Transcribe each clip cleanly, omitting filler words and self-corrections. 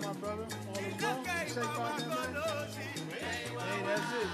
My brother, all is well. You safe out there, man? Hey, that's it.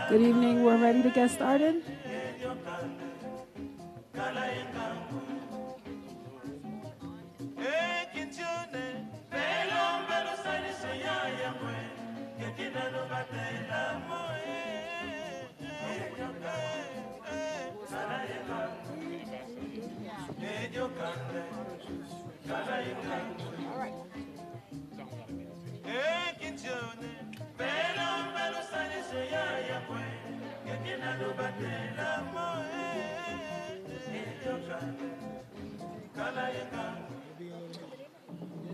Good evening. We're ready to get started. Maybe a little bit. Yeah.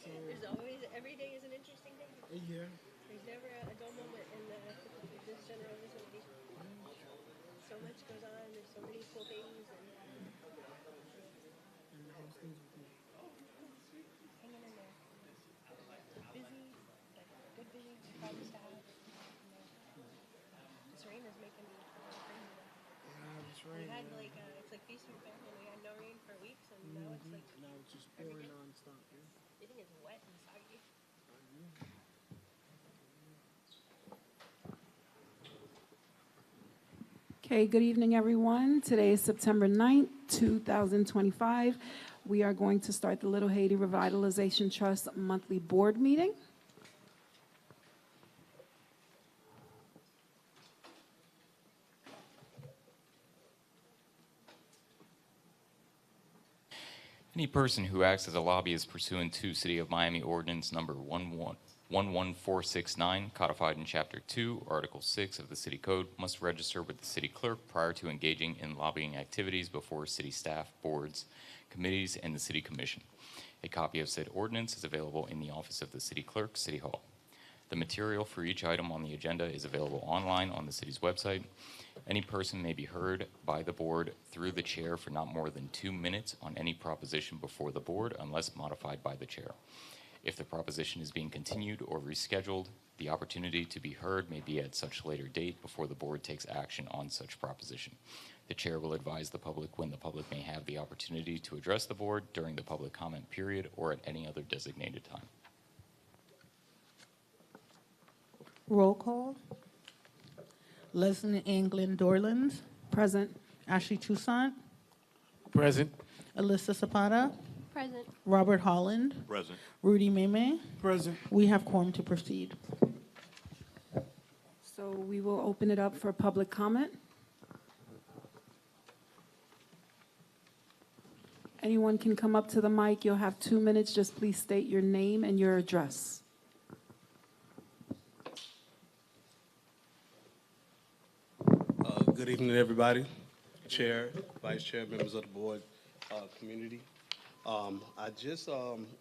So There's always every day is an interesting day. yeah. There's never a dull moment in this general vicinity. So much goes on. There's so many cool things and And how's things with you? hanging in there. Busy, but good busy. Problems to have. You know, this rain is making me crazy though. Yeah, it's We raining. had like it's like feast or famine. We had no rain for weeks, and now it's like Now it's just every pouring day. nonstop. Yeah. Everything is wet and soggy. Okay, good evening, everyone. Today is September 9th, 2025. We are going to start the Little Haiti Revitalization Trust monthly board meeting. Any person who acts as a lobbyist pursuant to City of Miami Ordinance Number 11469, codified in Chapter 2, Article 6 of the City Code, must register with the City Clerk prior to engaging in lobbying activities before City staff, boards, committees, and the City Commission. A copy of said ordinance is available in the office of the City Clerk, City Hall. The material for each item on the agenda is available online on the city's website. Any person may be heard by the board through the chair for not more than 2 minutes on any proposition before the board unless modified by the chair. If the proposition is being continued or rescheduled, the opportunity to be heard may be at such later date before the board takes action on such proposition. The chair will advise the public when the public may have the opportunity to address the board during the public comment period or at any other designated time. Roll call. Leslie England Dorlands. Present. Ashley Toussaint. Present. Alyssa Zapata. Present. Robert Holland. Present. Rudy Meme. Present. We have quorum to proceed. So we will open it up for public comment. Anyone can come up to the mic. You'll have 2 minutes. Just please state your name and your address. Good evening, everybody. Chair, Vice Chair, members of the board, community. I just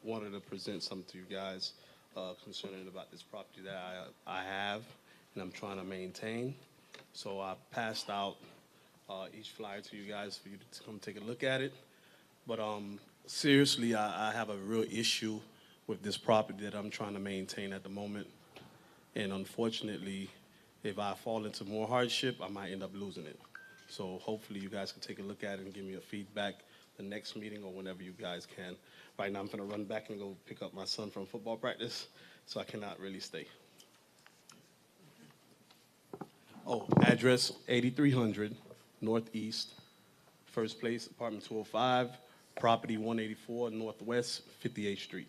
wanted to present something to you guys concerning about this property that I have and I'm trying to maintain. So I passed out each flyer to you guys for you to come take a look at it. But seriously, I have a real issue with this property that I'm trying to maintain at the moment. And unfortunately, if I fall into more hardship, I might end up losing it. So hopefully you guys can take a look at it and give me a feedback the next meeting or whenever you guys can. Right now I'm gonna run back and go pick up my son from football practice, so I cannot really stay. Oh, address 8300 Northeast, first place, apartment 205, property 184 Northwest 58th Street.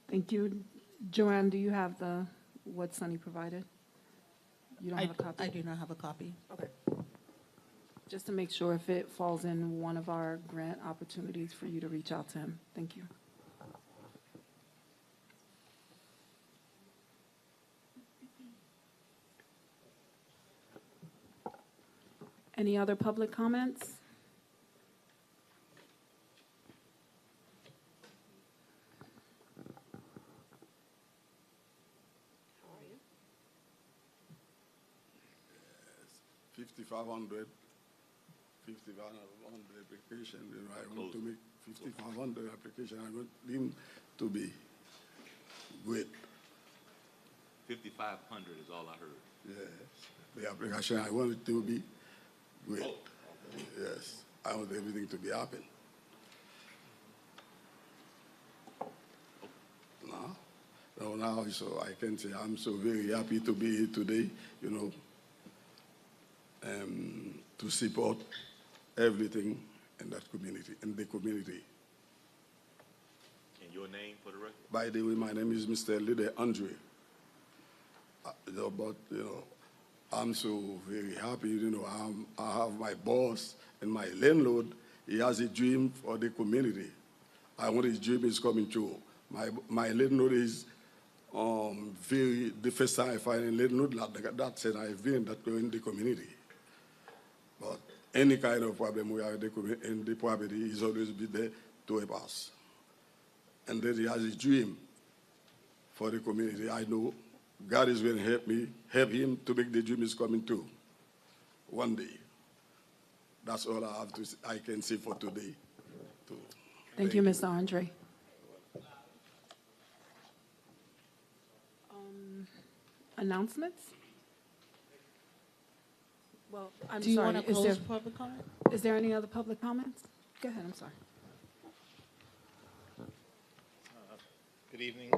Thank you. Joanne, do you have what Sunny provided? You don't have a copy? I do not have a copy. Okay. Just to make sure if it falls in one of our grant opportunities for you to reach out to him. Thank you. Any other public comments? How are you? 5,500 application. You know, I want to make 5,500 application. I want them to be great. 5,500 is all I heard. Yes. The application, I want it to be great. Oh. Yes. I want everything to be happen. Now, so I can say I'm so very happy to be here today, you know, to support everything in that community, in the community. And your name for the record? By the way, my name is Mr. Leader Andre. But, you know, I'm so very happy, you know, I have my boss And my landlord, he has a dream for the community. I want his dream is coming true. My landlord is the first time I find a landlord like that, and I've been that in the community. But any kind of problem we have in the property is always be there to help us. And then he has a dream for the community. I know God is going to help him to make the dream is coming true one day. That's all I can say for today. Thank you, Mr. Andre. Announcements? Well, I'm Do you sorry. want to close public comment? Is there any other public comments? Go ahead, I'm sorry. Good evening.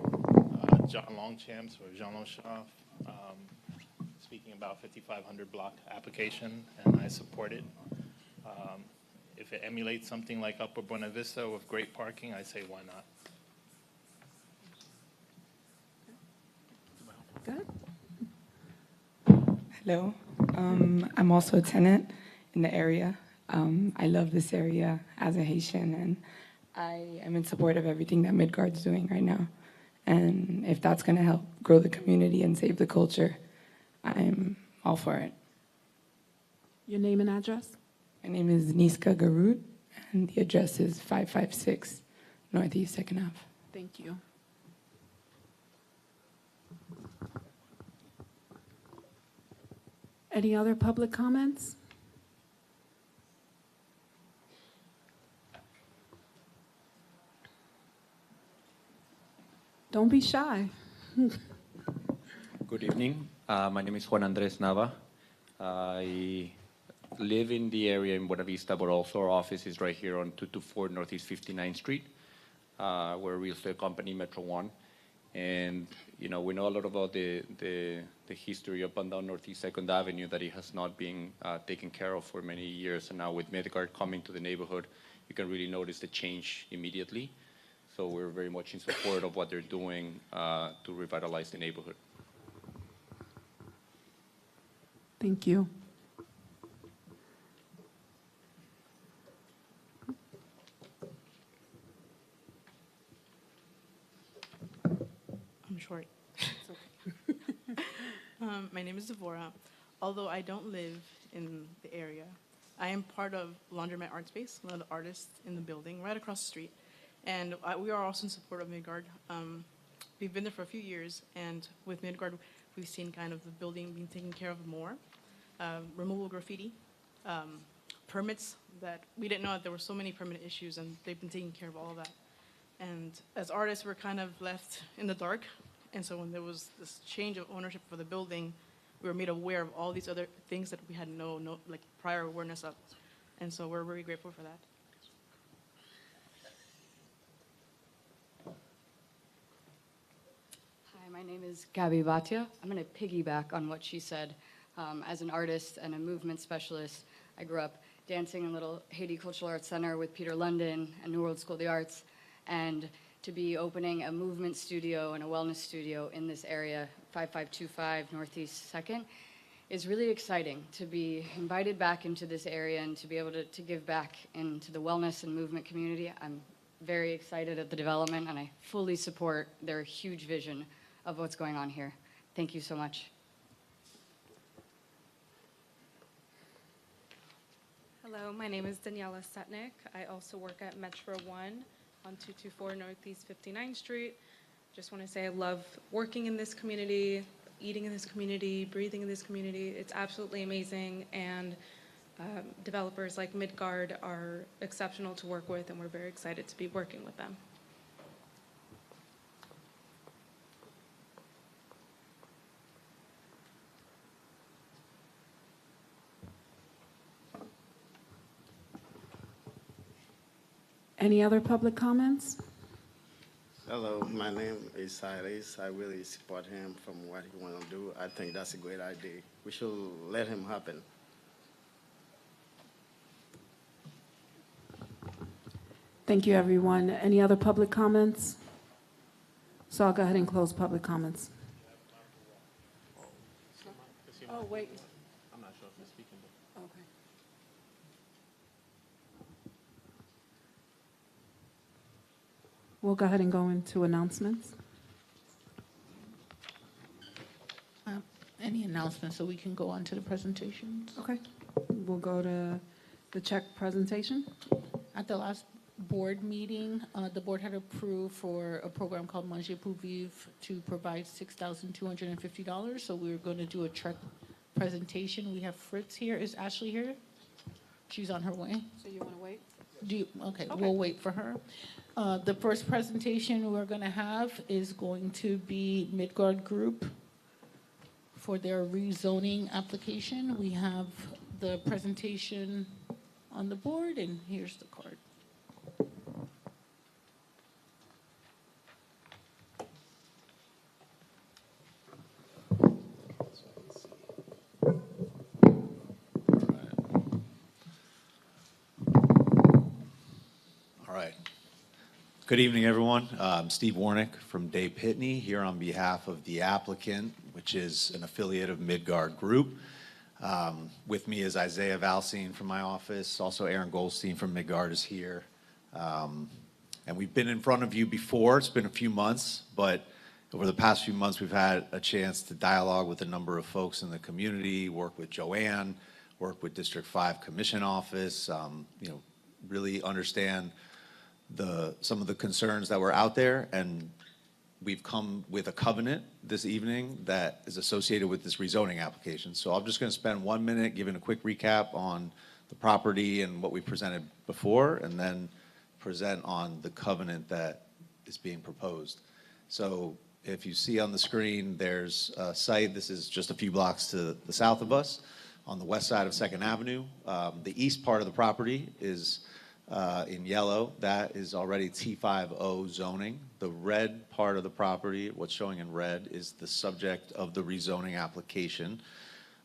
John Longchamps or Jean Longchamp, speaking about 5500 block application, and I support it. If it emulates something like Upper Buena Vista with great parking, I say why not? Go ahead. Hello. I'm also a tenant in the area. I love this area as a Haitian, and I am in support of everything that Midgard's doing right now. And if that's going to help grow the community and save the culture, I'm all for it. Your name and address? My name is Niska Garut, and the address is 556 Northeast 2nd Ave. Thank you. Any other public comments? Don't be shy. Good evening. My name is Juan Andres Nava. I live in the area in Buena Vista, but also our office is right here on 224 Northeast 59th Street. We're a real estate company, Metro One. And, you know, we know a lot about the history up and down Northeast 2nd Avenue, that it has not been taken care of for many years. And now with Midgard coming to the neighborhood, you can really notice the change immediately. So we're very much in support of what they're doing to revitalize the neighborhood. Thank you. I'm short. My name is Devora. Although I don't live in the area, I am part of Laundromat Art Space, one of the artists in the building right across the street. And we are also in support of Midgard. We've been there for a few years, and with Midgard, we've seen kind of the building being taken care of more. Removal graffiti, permits that we didn't know that there were so many permit issues, and they've been taking care of all of that. And as artists, we're kind of left in the dark. And so when there was this change of ownership for the building, we were made aware of all these other things that we had no like prior awareness of. And so we're very grateful for that. Hi, my name is Gabby Bhatia. I'm going to piggyback on what she said. As an artist and a movement specialist, I grew up dancing in Little Haiti Cultural Arts Center with Peter London and New World School of the Arts. And to be opening a movement studio and a wellness studio in this area, 5525 Northeast 2nd, is really exciting. To be invited back into this area and to be able to give back into the wellness and movement community, I'm very excited at the development, and I fully support their huge vision of what's going on here. Thank you so much. Hello, my name is Daniela Setnik. I also work at Metro One on 224 Northeast 59th Street. Just want to say I love working in this community, eating in this community, breathing in this community. It's absolutely amazing, and developers like Midgard are exceptional to work with, and we're very excited to be working with them. Any other public comments? Hello, my name is Cyrus. I really support him from what he want to do. I think that's a great idea. We should let him happen. Thank you, everyone. Any other public comments? So I'll go ahead and close public comments. Oh, wait. I'm not sure if you're speaking, but. Okay. We'll go ahead and go into announcements. Any announcements so we can go on to the presentations? Okay. We'll go to the check presentation. At the last board meeting, the board had approved for a program called Manger pour Vivre to provide $6,250. So we're going to do a check presentation. We have Fritz here. Is Ashley here? She's on her way. So you want to wait? Okay, we'll wait for her. The first presentation we're going to have is going to be Midgard Group for their rezoning application. We have the presentation on the board, and here's the card. All right. Good evening, everyone. I'm Steve Warnick from Day Pitney here on behalf of the applicant, which is an affiliate of Midgard Group. With me is Isaiah Valsine from my office. Also, Aaron Goldstein from Midgard is here. And we've been in front of you before. It's been a few months, but over the past few months, we've had a chance to dialogue with a number of folks in the community, work with Joanne, work with District 5 Commission Office, really understand some of the concerns that were out there, and we've come with a covenant this evening that is associated with this rezoning application. So I'm just going to spend 1 minute giving a quick recap on the property and what we presented before, and then present on the covenant that is being proposed. So if you see on the screen, there's a site. This is just a few blocks to the south of us on the west side of 2nd Avenue. The east part of the property is in yellow. That is already T50 zoning. The red part of the property, what's showing in red, is the subject of the rezoning application.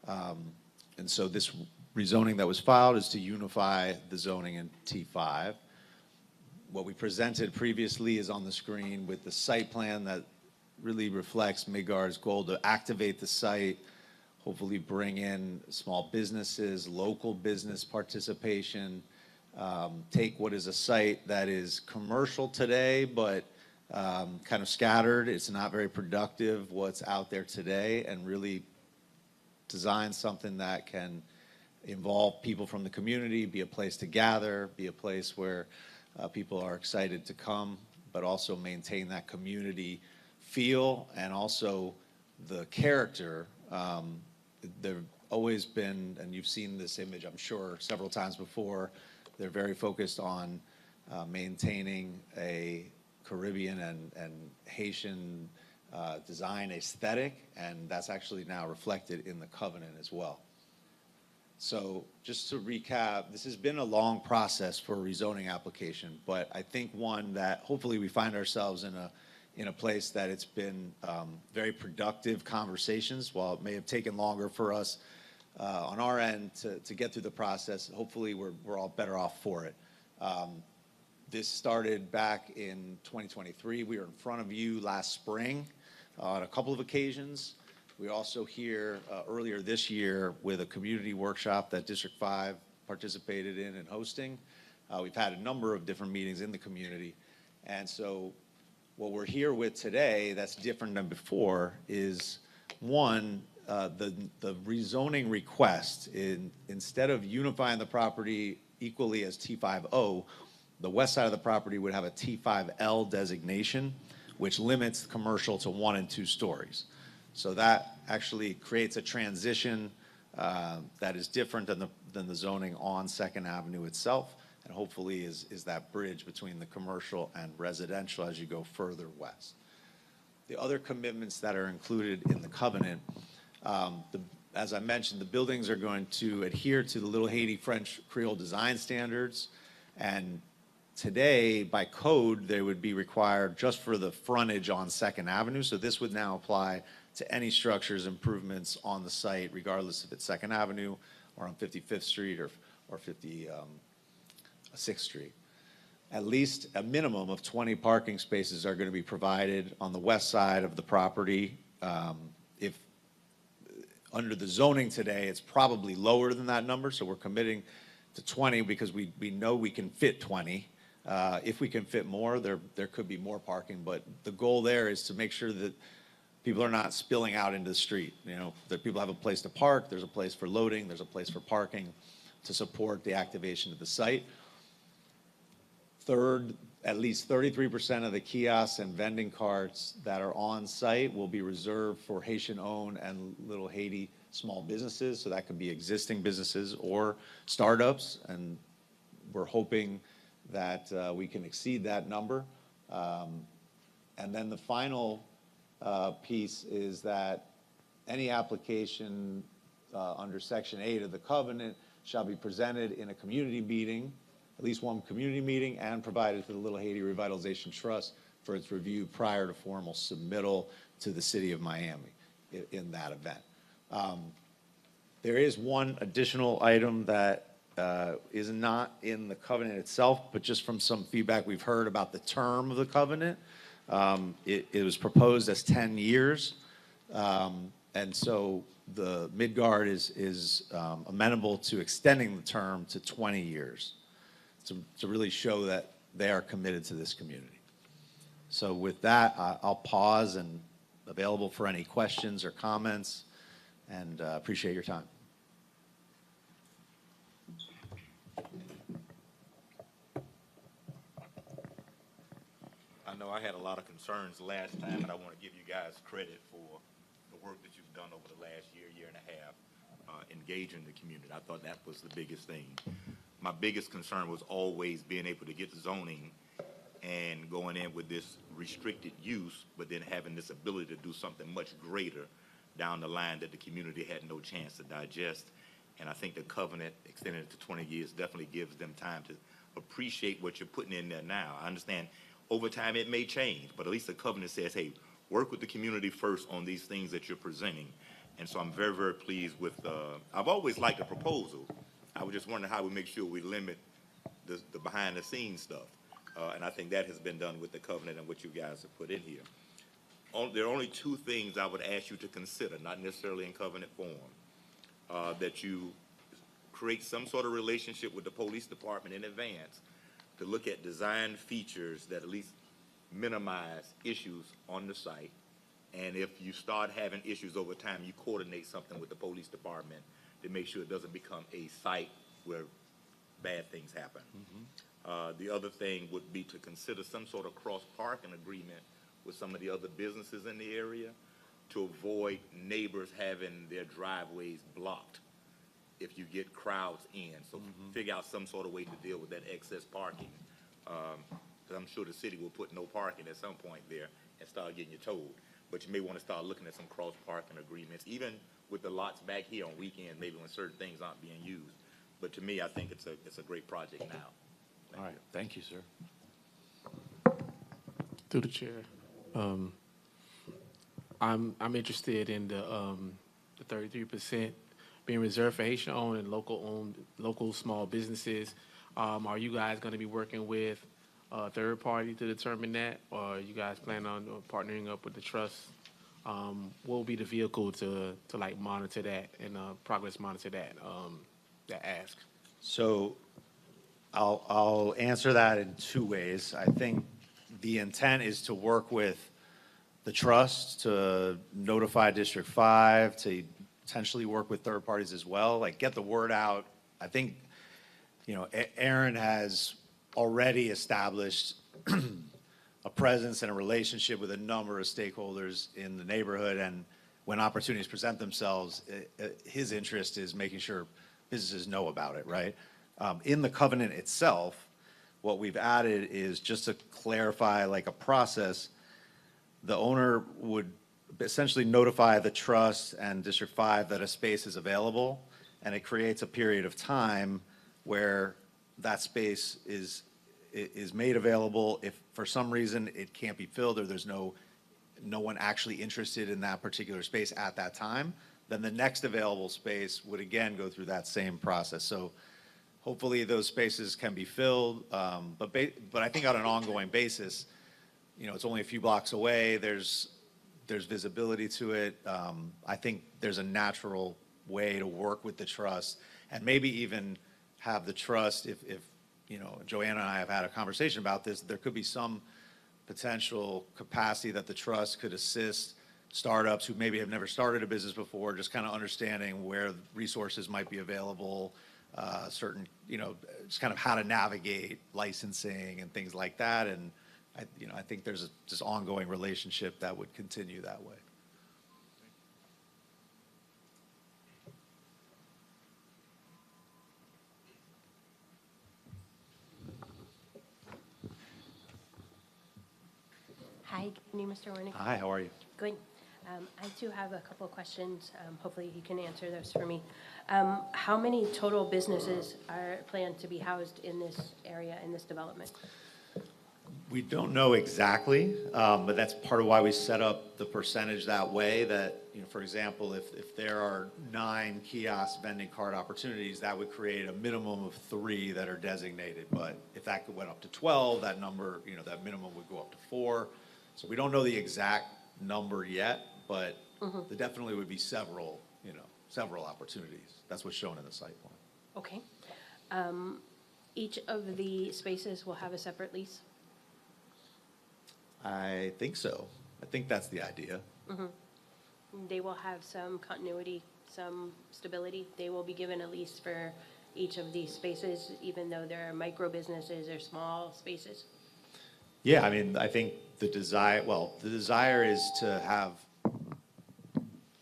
And so this rezoning that was filed is to unify the zoning in T5. What we presented previously is on the screen with the site plan that really reflects Midgard's goal to activate the site, hopefully bring in small businesses, local business participation, take what is a site that is commercial today, but kind of scattered. It's not very productive, what's out there today, and really design something that can involve people from the community, be a place to gather, be a place where people are excited to come, but also maintain that community feel and also the character. There've always been, and you've seen this image, I'm sure, several times before, they're very focused on maintaining a Caribbean and Haitian design aesthetic, and that's actually now reflected in the covenant as well. So just to recap, this has been a long process for a rezoning application, but I think one that hopefully we find ourselves in a place that it's been very productive conversations. While it may have taken longer for us on our end to get through the process, hopefully we're all better off for it. This started back in 2023. We were in front of you last spring on a couple of occasions. We were also here earlier this year with a community workshop that District 5 participated in and hosting. We've had a number of different meetings in the community. And so what we're here with today that's different than before is, one, the rezoning request. Instead of unifying the property equally as T50, the west side of the property would have a T5L designation, which limits commercial to 1 and 2 stories. So that actually creates a transition that is different than the zoning on 2nd Avenue itself, and hopefully is that bridge between the commercial and residential as you go further west. The other commitments that are included in the covenant, as I mentioned, the buildings are going to adhere to the Little Haiti French Creole design standards, and today, by code, they would be required just for the frontage on 2nd Avenue. So this would now apply to any structures improvements on the site, regardless if it's 2nd Avenue or on 55th Street or 56th Street. At least a minimum of 20 parking spaces are going to be provided on the west side of the property. If under the zoning today, it's probably lower than that number, so we're committing to 20 because we know we can fit 20 If we can fit more, there could be more parking, but the goal there is to make sure that people are not spilling out into the street. You know, that people have a place to park, there's a place for loading, there's a place for parking to support the activation of the site. Third, at least 33% of the kiosks and vending carts that are on site will be reserved for Haitian-owned and Little Haiti small businesses. So that could be existing businesses or startups, and we're hoping that we can exceed that number. And then the final piece is that any application under Section 8 of the covenant shall be presented in a community meeting, at least one community meeting, and provided to the Little Haiti Revitalization Trust for its review prior to formal submittal to the city of Miami in that event. There is one additional item that is not in the covenant itself, but just from some feedback we've heard about the term of the covenant. It was proposed as 10 years, and so the Midgard is amenable to extending the term to 20 years to really show that they are committed to this community. So with that, I'll pause and available for any questions or comments, and appreciate your time. I know I had a lot of concerns last time, and I want to give you guys credit for the work that you've done over the last year, year and a half, engaging the community. I thought that was the biggest thing. My biggest concern was always being able to get the zoning and going in with this restricted use, but then having this ability to do something much greater down the line that the community had no chance to digest. And I think the covenant extending it to 20 years definitely gives them time to appreciate what you're putting in there now. I understand over time it may change, but at least the covenant says, hey, work with the community first on these things that you're presenting. And so I'm very, very pleased with, I've always liked the proposal. I was just wondering how we make sure we limit the behind the scenes stuff. And I think that has been done with the covenant and what you guys have put in here. There are only two things I would ask you to consider, not necessarily in covenant form, that you create some sort of relationship with the police department in advance to look at design features that at least minimize issues on the site. And if you start having issues over time, you coordinate something with the police department to make sure it doesn't become a site where bad things happen. The other thing would be to consider some sort of cross-parking agreement with some of the other businesses in the area to avoid neighbors having their driveways blocked if you get crowds in. So figure out some sort of way to deal with that excess parking. Because I'm sure the city will put no parking at some point there and start getting you towed. But you may want to start looking at some cross-parking agreements, even with the lots back here on weekends, maybe when certain things aren't being used. But to me, I think it's a great project now. All right, thank you, sir. Through the chair, I'm interested in the 33% being reserved for Haitian-owned and local small businesses. Are you guys going to be working with a third party to determine that, or are you guys plan on partnering up with the trust? What will be the vehicle to like monitor that and progress monitor that ask? So I'll answer that in two ways. I think the intent is to work with the trust to notify District 5, to potentially work with third parties as well, like get the word out. I think, Aaron has already established a presence and a relationship with a number of stakeholders in the neighborhood, and when opportunities present themselves, his interest is making sure businesses know about it, right? In the covenant itself, what we've added is just to clarify like a process. The owner would essentially notify the trust and District 5 that a space is available, and it creates a period of time where that space is made available. If for some reason it can't be filled or there's no one actually interested in that particular space at that time, then the next available space would again go through that same process. So hopefully those spaces can be filled, but I think on an ongoing basis, it's only a few blocks away. There's visibility to it. I think there's a natural way to work with the trust and maybe even have the trust, if you know, Joanna and I have had a conversation about this, there could be some potential capacity that the trust could assist startups who maybe have never started a business before, just kind of understanding where resources might be available, certain, you know, just kind of how to navigate licensing and things like that. And I think there's a just ongoing relationship that would continue that way. Hi, good evening, Mr. Warnick. Hi, how are you? Good. I too have a couple of questions. Hopefully you can answer those for me. How many total businesses are planned to be housed in this area, in this development? We don't know exactly, but that's part of why we set up the percentage that way, that, you know, for example, if there are 9 kiosk vending card opportunities, that would create a minimum of 3 that are designated. But if that went up to 12, that number, you know, that minimum would go up to 4. So we don't know the exact number yet, but there definitely would be several, you know, several opportunities. That's what's shown in the site plan. Okay. Each of the spaces will have a separate lease? I think so. I think that's the idea. They will have some continuity, some stability. They will be given a lease for each of these spaces, even though they're micro businesses or small spaces? Yeah, I mean, I think the desire is to have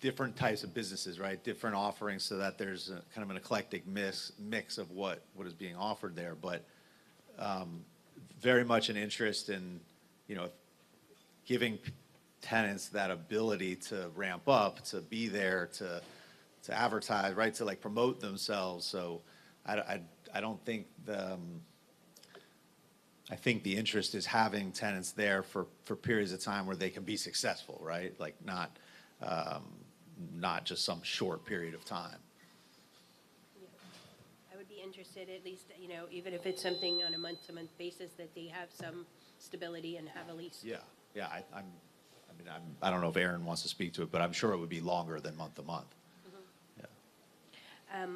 different types of businesses, right? Different offerings so that there's a, kind of an eclectic mix of what is being offered there. But very much an interest in, you know, giving tenants that ability to ramp up, to be there, to advertise, right? To like promote themselves. So I don't think I think the interest is having tenants there for periods of time where they can be successful, right? Like not just some short period of time. I would be interested, at least, you know, even if it's something on a month-to-month basis, that they have some stability and have a lease. Yeah, yeah. I don't know if Aaron wants to speak to it, but I'm sure it would be longer than month to month. Yeah.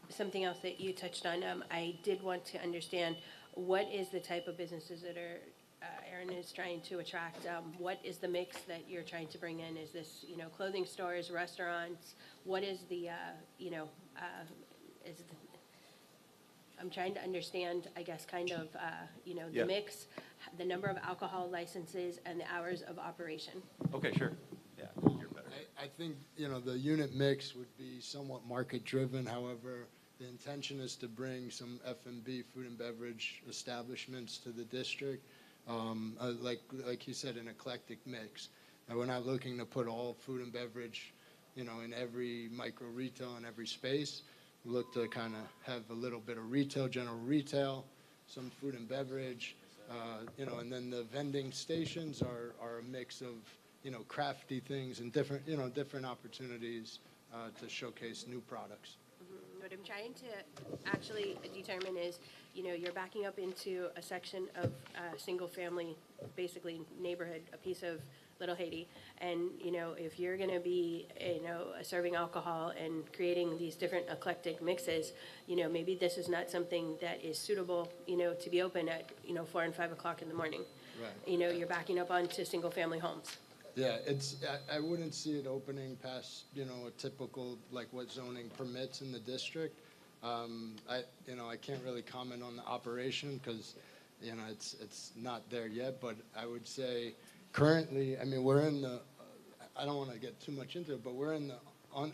Something else that you touched on, I did want to understand, what is the type of businesses that are Aaron is trying to attract? What is the mix that you're trying to bring in? Is this, you know, clothing stores, restaurants? What is the, you know, I'm trying to understand, I guess, kind of, you know, the mix, the number of alcohol licenses, and the hours of operation. Okay, sure. Yeah, you're better. I think, you know, the unit mix would be somewhat market-driven. However, the intention is to bring some F&B, food and beverage establishments to the district. Like you said, an eclectic mix. And we're not looking to put all food and beverage, you know, in every micro retail in every space. We look to kind of have a little bit of retail, general retail, some food and beverage, you know, and then the vending stations are a mix of, you know, crafty things and different, you know, different opportunities to showcase new products. What I'm trying to actually determine is, you know, you're backing up into a section of single-family, basically neighborhood, a piece of Little Haiti, and, you know, if you're going to be, you know, serving alcohol and creating these different eclectic mixes, you know, maybe this is not something that is suitable, you know, to be open at, you know, 4 and 5 o'clock in the morning. Right. You know, you're backing up onto single-family homes. Yeah, I wouldn't see it opening past, you know, a typical, like what zoning permits in the district. You know, I can't really comment on the operation because, you know, it's not there yet, but I would say currently, I mean, we're in the, I don't want to get too much into it, but we're in the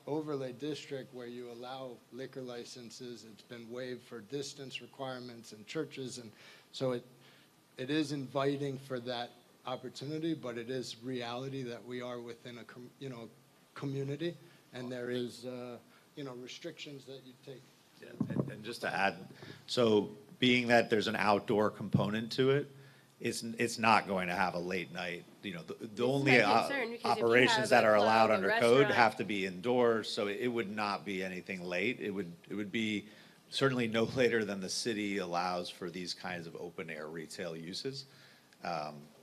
overlay district where you allow liquor licenses. It's been waived for distance requirements and churches, and so it is inviting for that opportunity, but it is reality that we are within a you know, community, and there is you know, restrictions that you take. Yeah, and just to add, so being that there's an outdoor component to it, it's not going to have a late night. You know, the only operations that are allowed under code have to be indoors, so it would not be anything late. It would be certainly no later than the city allows for these kinds of open air retail uses.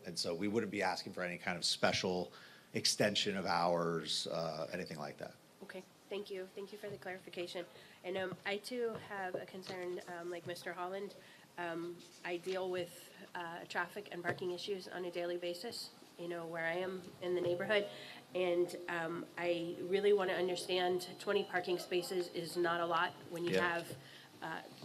And so we wouldn't be asking for any kind of special extension of hours, anything like that. Okay, thank you. Thank you for the clarification. And I too have a concern, like Mr. Holland. I deal with traffic and parking issues on a daily basis, where I am in the neighborhood. And I really want to understand 20 parking spaces is not a lot when you Yeah. have,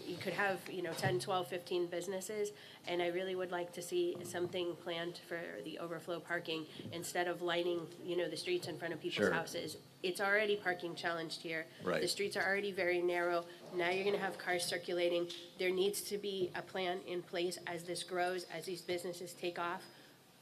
you could have, 10, 12, 15 businesses. And I really would like to see something planned for the overflow parking instead of lining, the streets in front of people's Sure. houses. It's already parking challenged here. Right. The streets are already very narrow. Now you're going to have cars circulating. There needs to be a plan in place as this grows, as these businesses take off.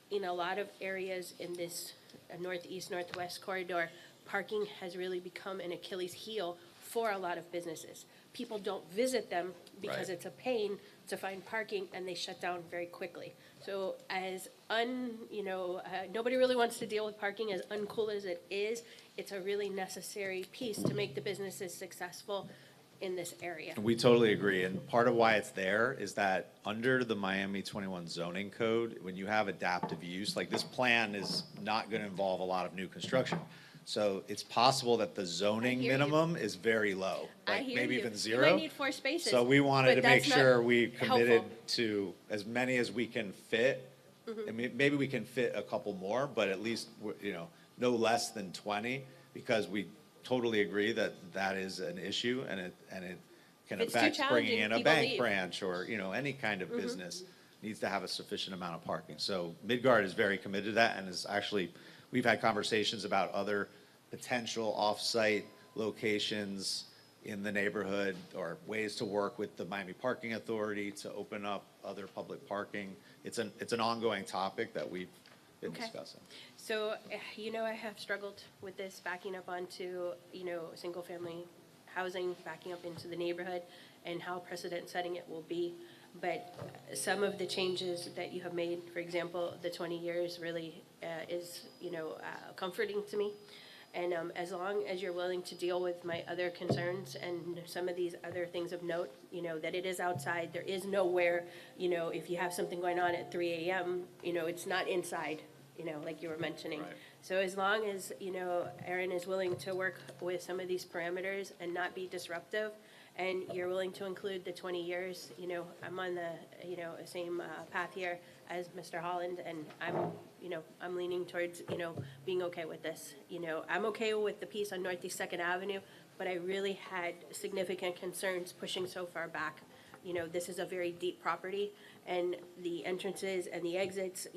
In a lot of areas in this northeast, northwest corridor, parking has really become an Achilles heel for a lot of businesses. People don't visit them because Right. it's a pain to find parking, and they shut down very quickly. So as nobody really wants to deal with parking, as uncool as it is, it's a really necessary piece to make the businesses successful in this area. We totally agree, and part of why it's there is that under the Miami 21 zoning code, when you have adaptive use, like this plan is not gonna involve a lot of new construction. So it's possible that the zoning hear you. minimum is very low, I like hear maybe you. even You zero. might need 4 spaces. So we wanted but to make that's not sure we committed helpful. to as many as we can fit. Mm-hmm. I mean, maybe we can fit a couple more, but at least, no less than 20, because we totally agree that that is an issue, and it can If it's too affect bringing challenging, in a people bank leave. branch or, any kind of Mhm. business needs to have a sufficient amount of parking. So Midgard is very committed to that, and is actually, we've had conversations about other potential off-site locations in the neighborhood, or ways to work with the Miami Parking Authority to open up other public parking. It's an ongoing topic that we've been Okay. discussing. So, I have struggled with this backing up onto, single-family housing, backing up into the neighborhood, and how precedent-setting it will be. But some of the changes that you have made, for example, the 20 years really is, comforting to me. And as long as you're willing to deal with my other concerns and some of these other things of note, that it is outside, there is nowhere, if you have something going on at 3 a.m., it's not inside, like you were mentioning. Right. So as long as, Aaron is willing to work with some of these parameters and not be disruptive, and you're willing to include the 20 years, I'm on the, same path here as Mr. Holland, and I'm leaning towards, being okay with this. I'm okay with the piece on Northeast Second Avenue, but I really had significant concerns pushing so far back. This is a very deep property, and the entrances and the exits,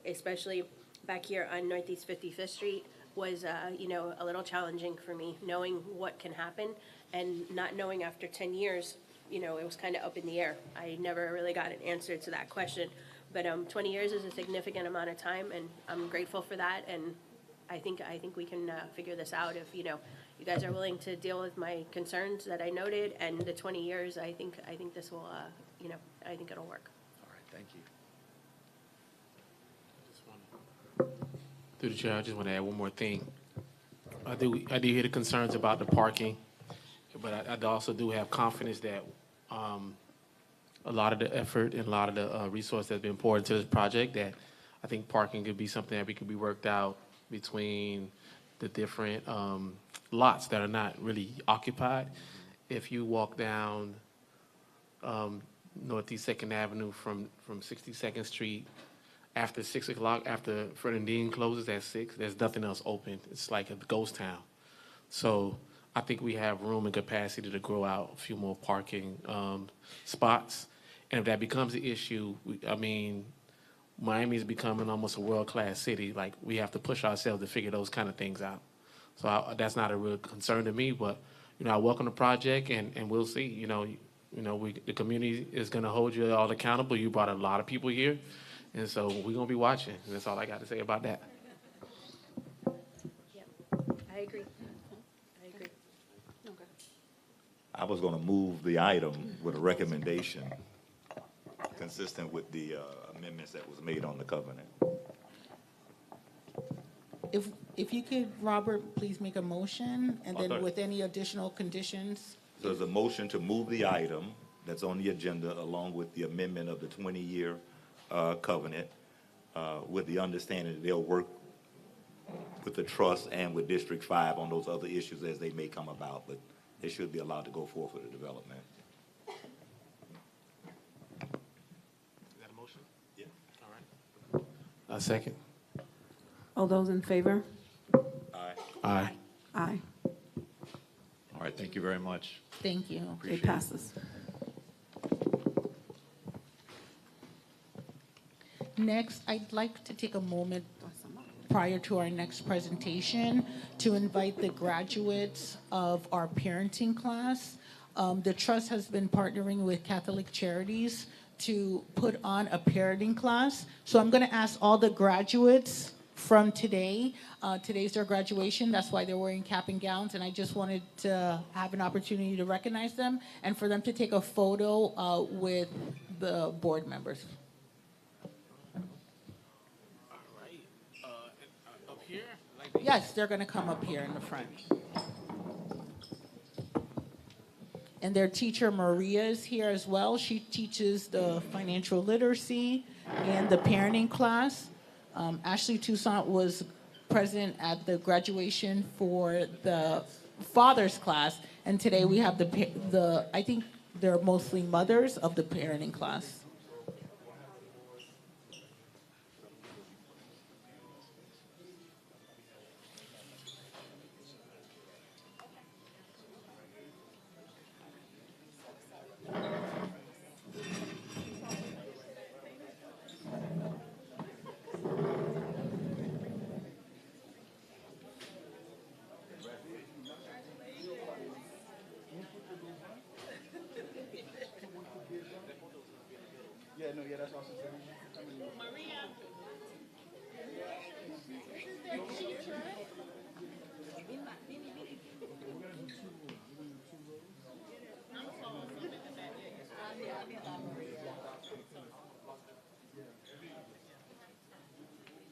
especially back here on Northeast 55th Street, was, a little challenging for me, knowing what can happen and not knowing after 10 years, it was kind of up in the air. I never really got an answer to that question. But 20 years is a significant amount of time, and I'm grateful for that. And I think we can figure this out if, you guys are willing to deal with my concerns that I noted, and the 20 years, I think this will, I think it'll work. All right, thank you. Through the chair, I just want to add one more thing. I do hear the concerns about the parking, but I also do have confidence that a lot of the effort and a lot of the resource that's been poured into this project, that I think parking could be something that could be worked out between the different lots that are not really occupied. If you walk down Northeast Second Avenue from 62nd Street, after 6 o'clock, after Fernandine closes at 6, there's nothing else open. It's like a ghost town. So I think we have room and capacity to grow out a few more parking spots. And if that becomes an issue, Miami is becoming almost a world-class city. Like, we have to push ourselves to figure those kind of things out. So that's not a real concern to me, but, I welcome the project, and we'll see. The community is going to hold you all accountable. You brought a lot of people here. And so we're going to be watching. And that's all I got to say about that. Yep, I agree. Okay. I was going to move the item with a recommendation consistent with the amendments that was made on the covenant. If you could, Robert, please make a motion, and then Okay. with any additional conditions. So there's a motion to move the item that's on the agenda along with the amendment of the 20-year covenant, with the understanding that they'll work with the trust and with District 5 on those other issues as they may come about. But they should be allowed to go forward for the development. Is that a motion? Yeah. All right. Second. All those in favor? Aye. Aye. Aye. All right, thank you very much. Thank you. It passes. Next, I'd like to take a moment prior to our next presentation to invite the graduates of our parenting class. The trust has been partnering with Catholic Charities to put on a parenting class. So I'm going to ask all the graduates from today. Today's their graduation. That's why they're wearing cap and gowns. And I just wanted to have an opportunity to recognize them and for them to take a photo with the board members. All right. Up here? Yes, they're going to come up here in the front. And their teacher, Maria, is here as well. She teaches the financial literacy and the parenting class. Ashley Toussaint was present at the graduation for the father's class. And today we have I think they're mostly mothers of the parenting class.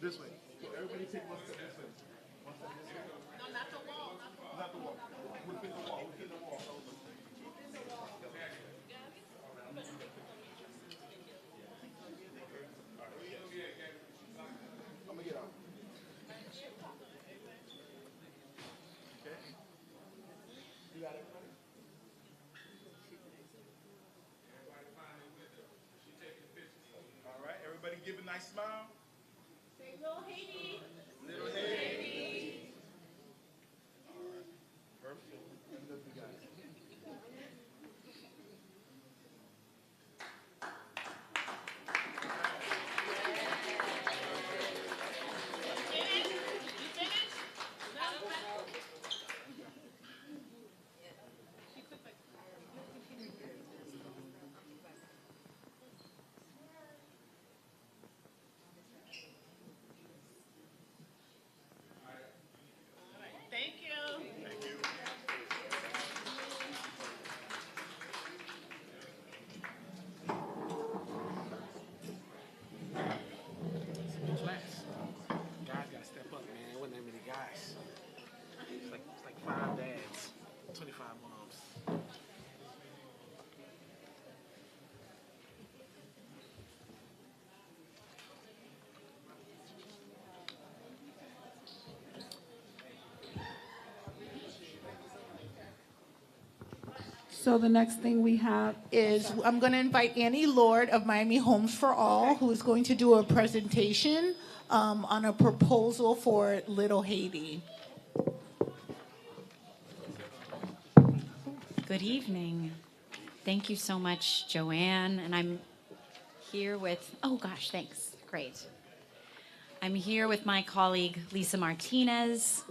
This way. Everybody take one step this way. One step this way. No, not the wall. Not the wall. Within the wall. Within the wall. I'm gonna get out. Okay. You got it. All right. Everybody give a nice smile. Little Haiti. Little Haiti. All right. Perfect. And look, you guys. Thank you. Thank you. It's a big class. Guys got to step up, man. There wasn't that many guys. It's like 5 dads, 25 moms. So the next thing we have Is I'm going to invite Annie Lord of Miami Homes for All, who is going to do a presentation on a proposal for Little Haiti. Good evening. Thank you so much, Joanne. And I'm here with, oh gosh, thanks. Great. I'm here with my colleague, Lisa Martinez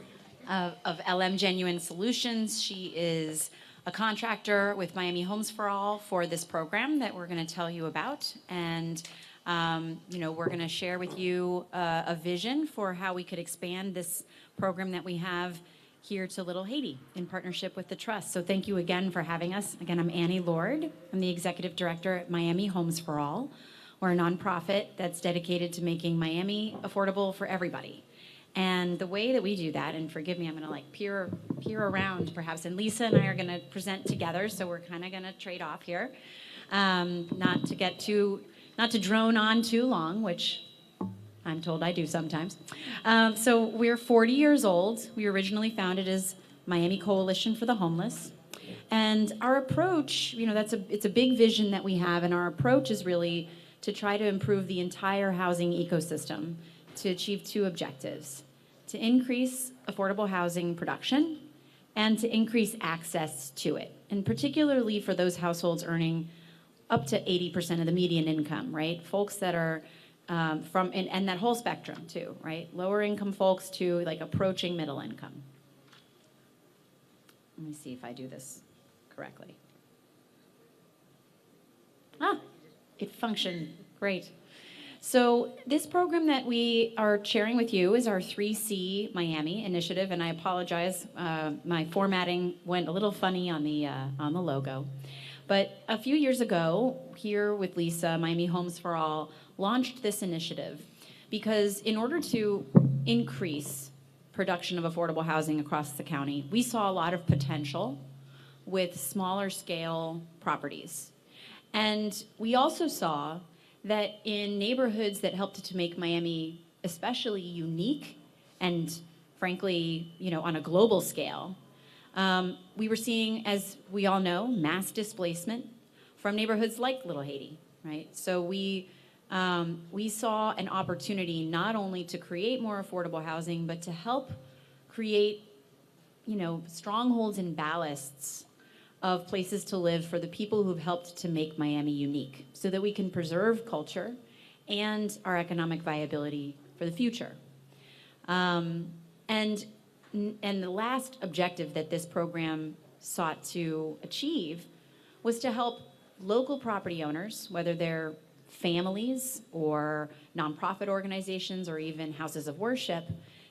of LM Genuine Solutions. She is a contractor with Miami Homes for All for this program that we're going to tell you about. And, we're going to share with you a vision for how we could expand this program that we have here to Little Haiti in partnership with the Trust. So thank you again for having us. Again, I'm Annie Lord. I'm the executive director at Miami Homes for All. We're a nonprofit that's dedicated to making Miami affordable for everybody. And the way that we do that, and forgive me, I'm going to peer around perhaps, and Lisa and I are going to present together, so we're kind of going to trade off here, not to drone on too long, which I'm told I do sometimes. So we're 40 years old. We originally founded as Miami Coalition for the Homeless, And our approach, it's a big vision that we have, and our approach is really to try to improve the entire housing ecosystem to achieve two objectives: to increase affordable housing production and to increase access to it, and particularly for those households earning up to 80% of the median income, right? Folks that are and that whole spectrum too, right? Lower income folks to like approaching middle income. Let me see if I do this correctly. It functioned great. So this program that we are sharing with you is our 3C Miami initiative, and I apologize, my formatting went a little funny on the logo. But a few years ago, here with Lisa, Miami Homes for All launched this initiative because in order to increase production of affordable housing across the county, we saw a lot of potential with smaller scale properties. And we also saw that in neighborhoods that helped to make Miami especially unique and frankly, on a global scale, we were seeing, as we all know, mass displacement from neighborhoods like Little Haiti, right? So we saw an opportunity not only to create more affordable housing, but to help create, strongholds and ballasts of places to live for the people who've helped to make Miami unique, so that we can preserve culture and our economic viability for the future. And the last objective that this program sought to achieve was to help local property owners, whether they're families or nonprofit organizations or even houses of worship,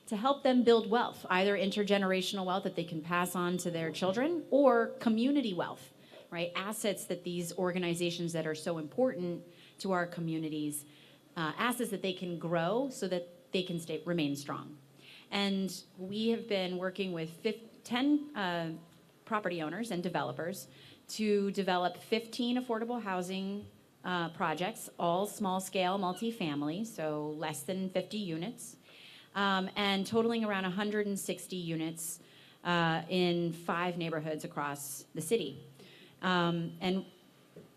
to help them build wealth, either intergenerational wealth that they can pass on to their children or community wealth, right? Assets that these organizations that are so important to our communities, assets that they can grow so that they can remain strong. And we have been working with 10 property owners and developers to develop 15 affordable housing projects, all small scale multifamily, so less than 50 units, and totaling around 160 units in 5 neighborhoods across the city. And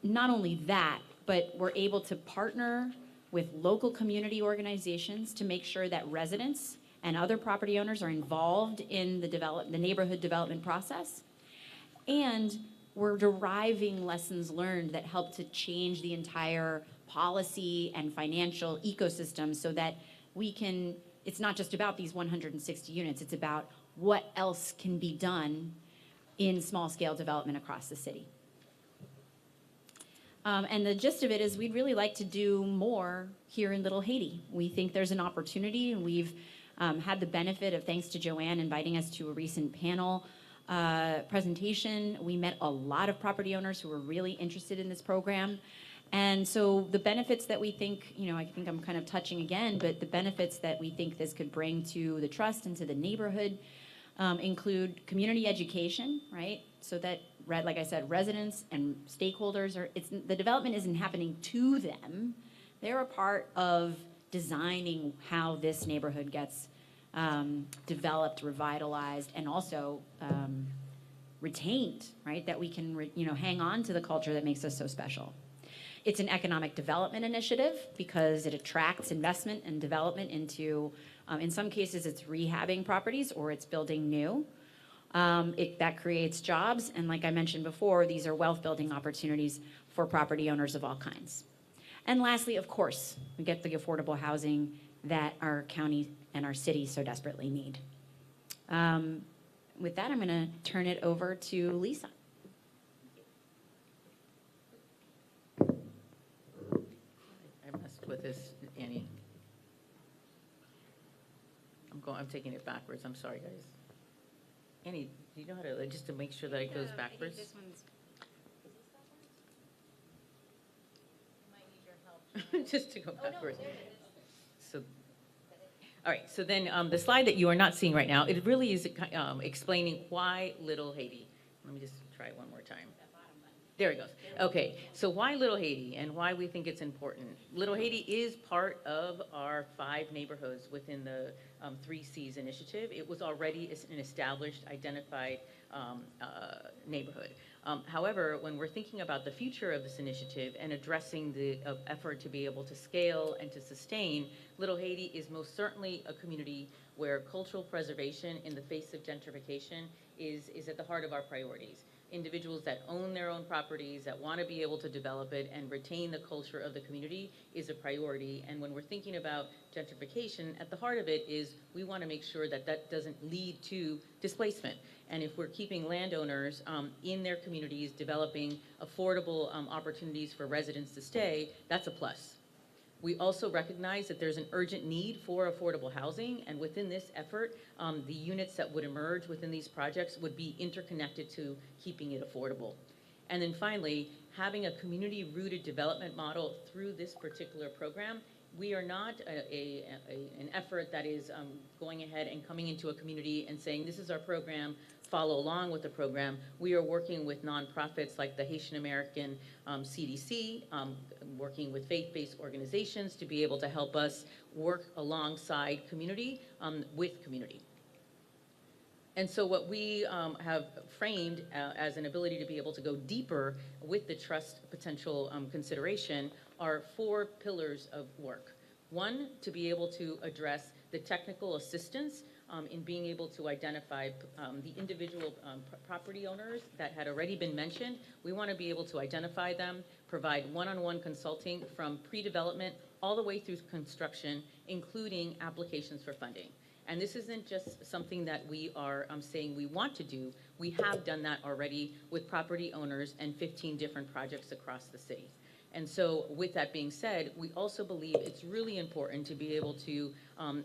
not only that, but we're able to partner with local community organizations to make sure that residents and other property owners are involved in the neighborhood development process. And we're deriving lessons learned that help to change the entire policy and financial ecosystem so that it's not just about these 160 units, it's about what else can be done in small scale development across the city. And the gist of it is we'd really like to do more here in Little Haiti. We think there's an opportunity, and we've had the benefit of, thanks to Joanne, inviting us to a recent panel presentation. We met a lot of property owners who were really interested in this program. And so the benefits that we think, I think I'm kind of touching again, but the benefits that we think this could bring to the trust and to the neighborhood include community education, right? So that, like I said, residents and stakeholders the development isn't happening to them. They're a part of designing how this neighborhood gets developed, revitalized, and also retained, right? That we can, hang on to the culture that makes us so special. It's an economic development initiative because it attracts investment and development into, in some cases, it's rehabbing properties or it's building new. That creates jobs, and like I mentioned before, these are wealth-building opportunities for property owners of all kinds. And lastly, of course, we get the affordable housing that our county and our city so desperately need. With that, I'm going to turn it over to Lisa. I messed with this, Annie. I'm taking it backwards. I'm sorry, guys. Annie, do you know how to, just to make sure that it goes backwards? I think this one's... Just to go backwards. So, all right, so then the slide that you are not seeing right now, it really is explaining why Little Haiti. Let me just try it one more time. There it goes. Okay, so why Little Haiti and why we think it's important. Little Haiti is part of our 5 neighborhoods within the 3Cs initiative. It was already an established, identified neighborhood. However, when we're thinking about the future of this initiative and addressing the effort to be able to scale and to sustain, Little Haiti is most certainly a community where cultural preservation in the face of gentrification is at the heart of our priorities. Individuals that own their own properties, that want to be able to develop it and retain the culture of the community is a priority. And when we're thinking about gentrification, at the heart of it is we want to make sure that that doesn't lead to displacement. And if we're keeping landowners in their communities, developing affordable opportunities for residents to stay, that's a plus. We also recognize that there's an urgent need for affordable housing, and within this effort, the units that would emerge within these projects would be interconnected to keeping it affordable. And then finally, having a community-rooted development model through this particular program, we are not an effort that is going ahead and coming into a community and saying, this is our program, follow along with the program. We are working with nonprofits like the Haitian American CDC, working with faith-based organizations to be able to help us work alongside community with community. And so what we have framed as an ability to be able to go deeper with the trust potential consideration are 4 pillars of work. One, to be able to address the technical assistance in being able to identify the individual property owners that had already been mentioned. We want to be able to identify them, provide one-on-one consulting from pre-development all the way through construction, including applications for funding. And this isn't just something that we are saying we want to do. We have done that already with property owners and 15 different projects across the city. And so with that being said, we also believe it's really important to be able to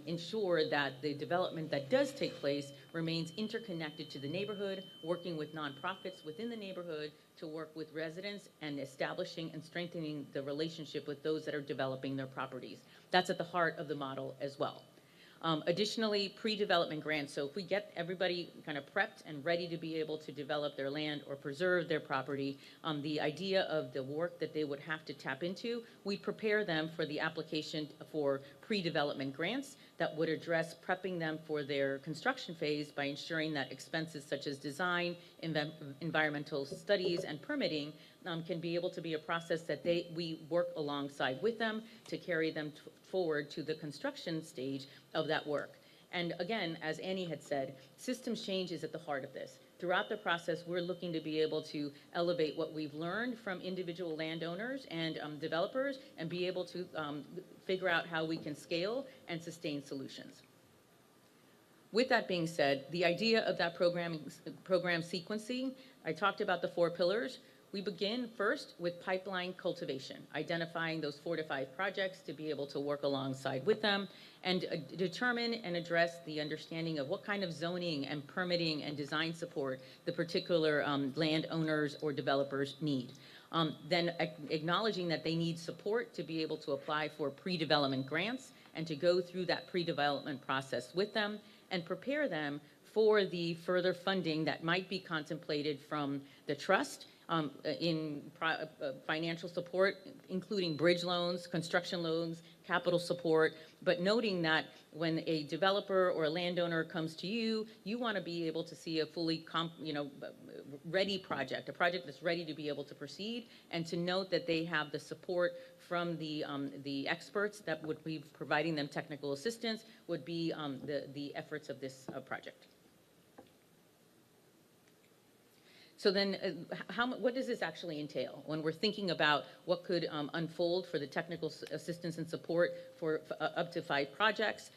ensure that the development that does take place remains interconnected to the neighborhood, working with nonprofits within the neighborhood to work with residents and establishing and strengthening the relationship with those that are developing their properties. That's at the heart of the model as well. Additionally, pre-development grants. So if we get everybody kind of prepped and ready to be able to develop their land or preserve their property, the idea of the work that they would have to tap into, we prepare them for the application for pre-development grants that would address prepping them for their construction phase by ensuring that expenses such as design, environmental studies, and permitting can be able to be a process that we work alongside with them to carry them forward to the construction stage of that work. And again, as Annie had said, systems change is at the heart of this. Throughout the process, we're looking to be able to elevate what we've learned from individual landowners and developers and be able to figure out how we can scale and sustain solutions. With that being said, the idea of that program sequencing, I talked about the 4 pillars. We begin first with pipeline cultivation, identifying those 4 to 5 projects to be able to work alongside with them and determine and address the understanding of what kind of zoning and permitting and design support the particular landowners or developers need. Then acknowledging that they need support to be able to apply for pre-development grants and to go through that pre-development process with them and prepare them for the further funding that might be contemplated from the trust in financial support, including bridge loans, construction loans, capital support, but noting that when a developer or a landowner comes to you, you want to be able to see a fully ready project, a project that's ready to be able to proceed, and to note that they have the support from the experts that would be providing them technical assistance would be the efforts of this project. So then what does this actually entail? When we're thinking about what could unfold for the technical assistance and support for up to 5 projects,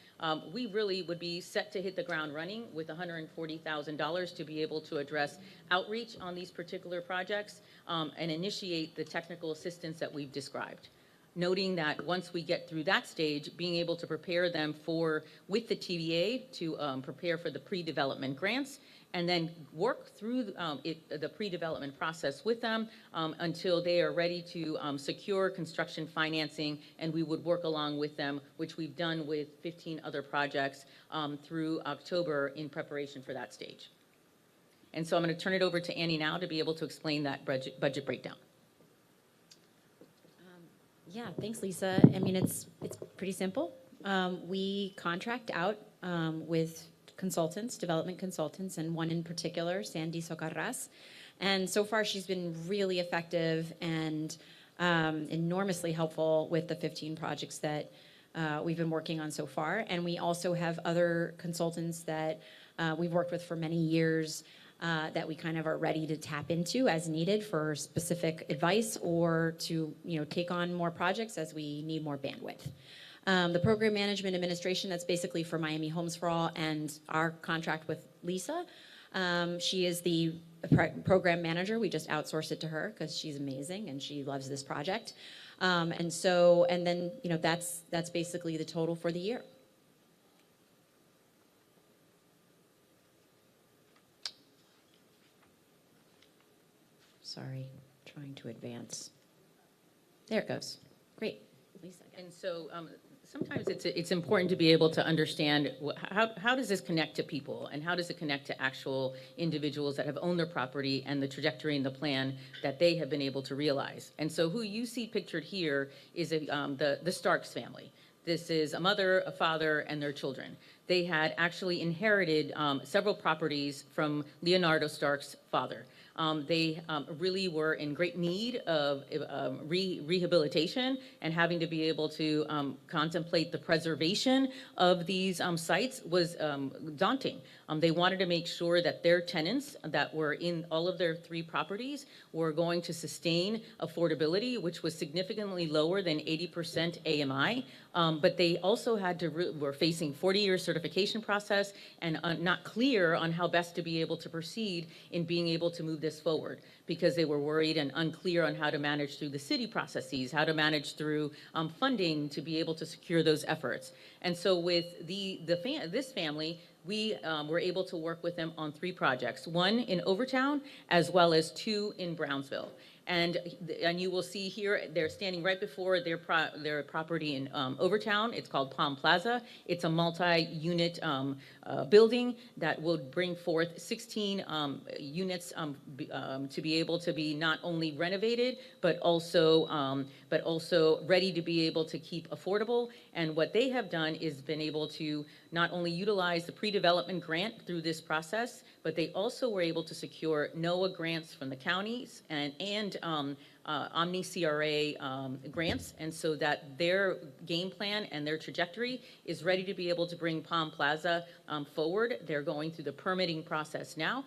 we really would be set to hit the ground running with $140,000 to be able to address outreach on these particular projects and initiate the technical assistance that we've described. Noting that once we get through that stage, being able to prepare them with the TVA to prepare for the pre-development grants, and then work through the pre-development process with them until they are ready to secure construction financing, and we would work along with them, which we've done with 15 other projects through October in preparation for that stage. And so I'm going to turn it over to Annie now to be able to explain that budget breakdown. Yeah, thanks, Lisa. I mean, it's pretty simple. We contract out with consultants, development consultants, and one in particular, Sandy Socarras. And so far, she's been really effective and enormously helpful with the 15 projects that we've been working on so far. And we also have other consultants that we've worked with for many years that we kind of are ready to tap into as needed for specific advice or to take on more projects as we need more bandwidth. The program management administration, that's basically for Miami Homes for All and our contract with Lisa. She is the program manager. We just outsource it to her because she's amazing and she loves this project. And then that's basically the total for the year. Sorry, trying to advance. There it goes. Great. Lisa. And so sometimes it's important to be able to understand how does this connect to people and how does it connect to actual individuals that have owned their property and the trajectory and the plan that they have been able to realize. And so who you see pictured here is the Starks family. This is a mother, a father, and their children. They had actually inherited several properties from Leonardo Stark's father. They really were in great need of rehabilitation and having to be able to contemplate the preservation of these sites was daunting. They wanted to make sure that their tenants that were in all of their 3 properties were going to sustain affordability, which was significantly lower than 80% AMI. But they also were facing 40-year certification process and not clear on how best to be able to proceed in being able to move this forward because they were worried and unclear on how to manage through the city processes, how to manage through funding to be able to secure those efforts. And so with this family, we were able to work with them on 3 projects, 1 in Overtown as well as 2 in Brownsville. And you will see here, they're standing right before their property in Overtown. It's called Palm Plaza. It's a multi-unit building that will bring forth 16 units to be able to be not only renovated, but also ready to be able to keep affordable. And what they have done is been able to not only utilize the pre-development grant through this process, but they also were able to secure NOAA grants from the counties and Omni CRA grants, and so that their game plan and their trajectory is ready to be able to bring Palm Plaza forward. They're going through the permitting process now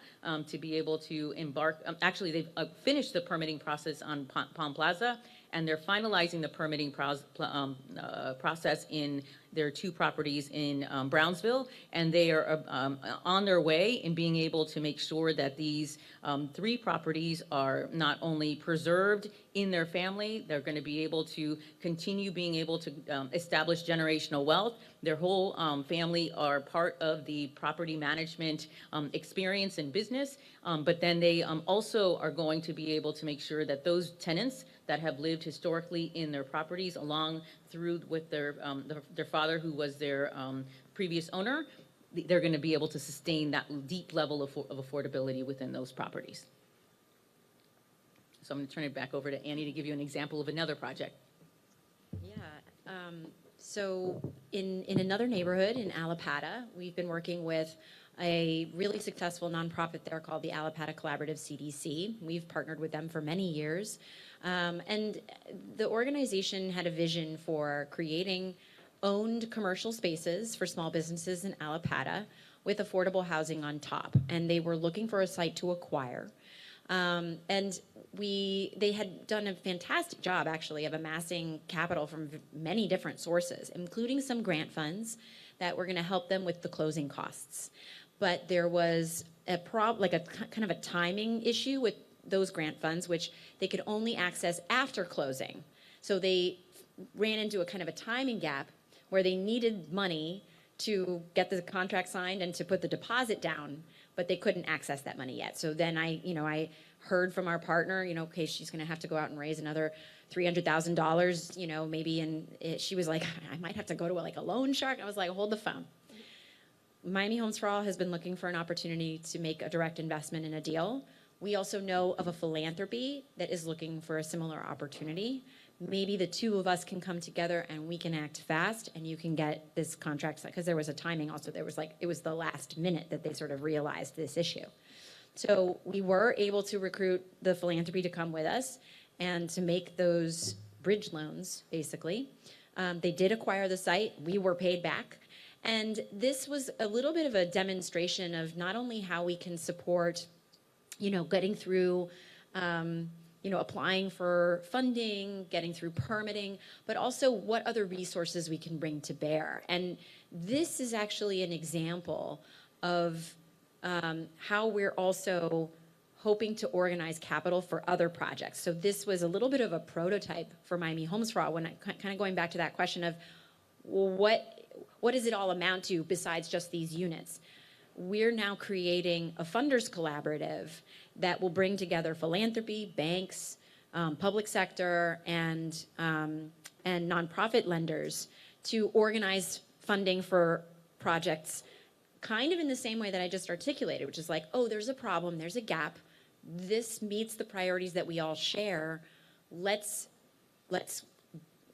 to be able to embark. Actually, they've finished the permitting process on Palm Plaza, and they're finalizing the permitting process in their 2 properties in Brownsville, and they are on their way in being able to make sure that these 3 properties are not only preserved in their family, they're going to be able to continue being able to establish generational wealth. Their whole family are part of the property management experience and business, but then they also are going to be able to make sure that those tenants that have lived historically in their properties along through with their father who was their previous owner, they're going to be able to sustain that deep level of affordability within those properties. So I'm going to turn it back over to Annie to give you an example of another project. Yeah. So in another neighborhood in Allapattah, we've been working with a really successful nonprofit there called the Allapattah Collaborative CDC. We've partnered with them for many years. And the organization had a vision for creating owned commercial spaces for small businesses in Allapattah with affordable housing on top. And they were looking for a site to acquire. And they had done a fantastic job, actually, of amassing capital from many different sources, including some grant funds that were going to help them with the closing costs. But there was a kind of a timing issue with those grant funds, which they could only access after closing. So they ran into a kind of a timing gap where they needed money to get the contract signed and to put the deposit down, but they couldn't access that money yet. So then I heard from our partner, okay, she's going to have to go out and raise another $300,000, maybe. And she was like, I might have to go to a loan shark. I was like, hold the phone. Miami Homes for All has been looking for an opportunity to make a direct investment in a deal. We also know of a philanthropy that is looking for a similar opportunity. Maybe the 2 of us can come together and we can act fast and you can get this contract, because there was a timing also. It was the last minute that they sort of realized this issue. So we were able to recruit the philanthropy to come with us and to make those bridge loans, basically. They did acquire the site. We were paid back. And this was a little bit of a demonstration of not only how we can support, getting through, applying for funding, getting through permitting, but also what other resources we can bring to bear. And this is actually an example of how we're also hoping to organize capital for other projects. So this was a little bit of a prototype for Miami Homes for All, when kind of going back to that question of, well, what does it all amount to besides just these units? We're now creating a funders collaborative that will bring together philanthropy, banks, public sector, and nonprofit lenders to organize funding for projects kind of in the same way that I just articulated, which is like, oh, there's a problem, there's a gap. This meets the priorities that we all share. Let's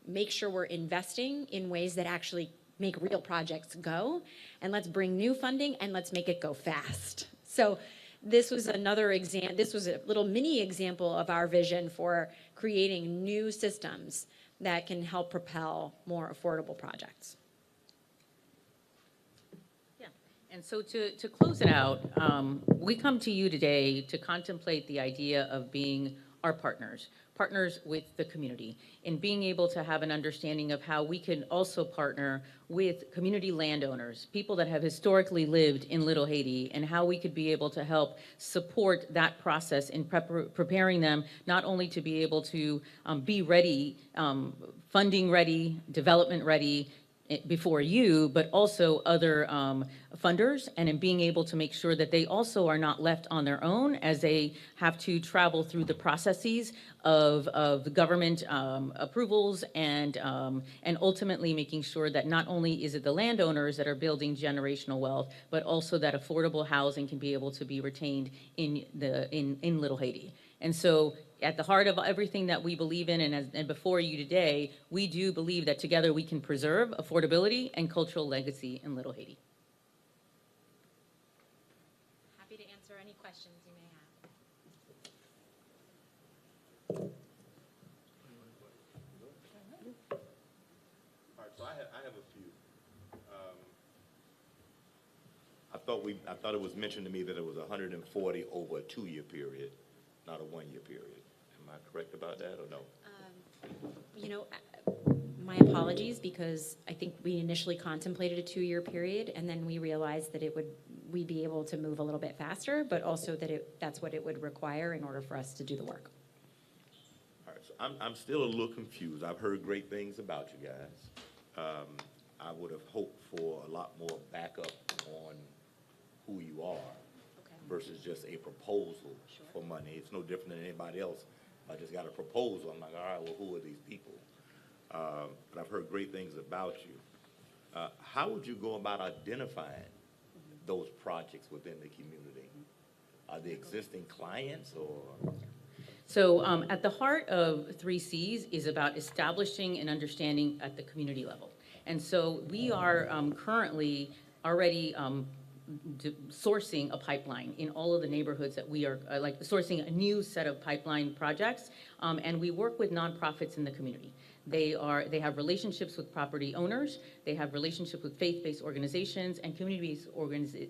make sure we're investing in ways that actually make real projects go, and let's bring new funding and let's make it go fast. So this was another example, this was a little mini example of our vision for creating new systems that can help propel more affordable projects. And so to close it out, we come to you today to contemplate the idea of being our partners with the community, and being able to have an understanding of how we can also partner with community landowners, people that have historically lived in Little Haiti, and how we could be able to help support that process in preparing them not only to be able to be ready, funding ready, development ready, before you, but also other funders, and in being able to make sure that they also are not left on their own as they have to travel through the processes of the government approvals, and ultimately making sure that not only is it the landowners that are building generational wealth, but also that affordable housing can be able to be retained in Little Haiti. And so at the heart of everything that we believe in, and before you today, we do believe that together we can preserve affordability and cultural legacy in Little Haiti. Happy to answer any questions you may have. All right, so I have a few. I thought it was mentioned to me that it was 140 over a 2-year period, not a 1-year period. Am I correct about that, or no? My apologies, because I think we initially contemplated a 2-year period, and then we realized that we'd be able to move a little bit faster, but also that that's what it would require in order for us to do the work. All right, so I'm still a little confused. I've heard great things about you guys. I would have hoped for a lot more backup on who you are versus just a proposal for money. It's no different than anybody else. I just got a proposal. I'm like, all right, well, who are these people? But I've heard great things about you. How would you go about identifying those projects within the community? Are they existing clients, or? So at the heart of 3Cs is about establishing an understanding at the community level. And so we are currently already sourcing a pipeline in all of the neighborhoods that we are, like sourcing a new set of pipeline projects, and we work with nonprofits in the community. They have relationships with property owners, they have relationships with faith-based organizations and community-based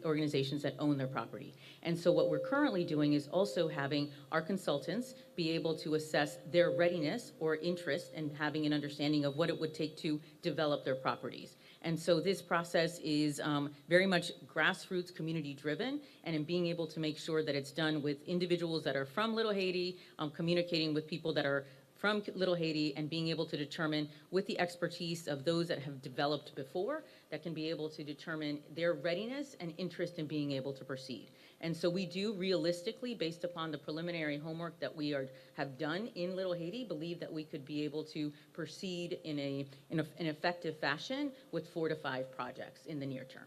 organizations that own their property. And so what we're currently doing is also having our consultants be able to assess their readiness or interest in having an understanding of what it would take to develop their properties. And so this process is very much grassroots, community-driven, and in being able to make sure that it's done with individuals that are from Little Haiti, communicating with people that are from Little Haiti, and being able to determine with the expertise of those that have developed before, that can be able to determine their readiness and interest in being able to proceed. And so we do realistically, based upon the preliminary homework that we have done in Little Haiti, believe that we could be able to proceed in an effective fashion with 4 to 5 projects in the near term.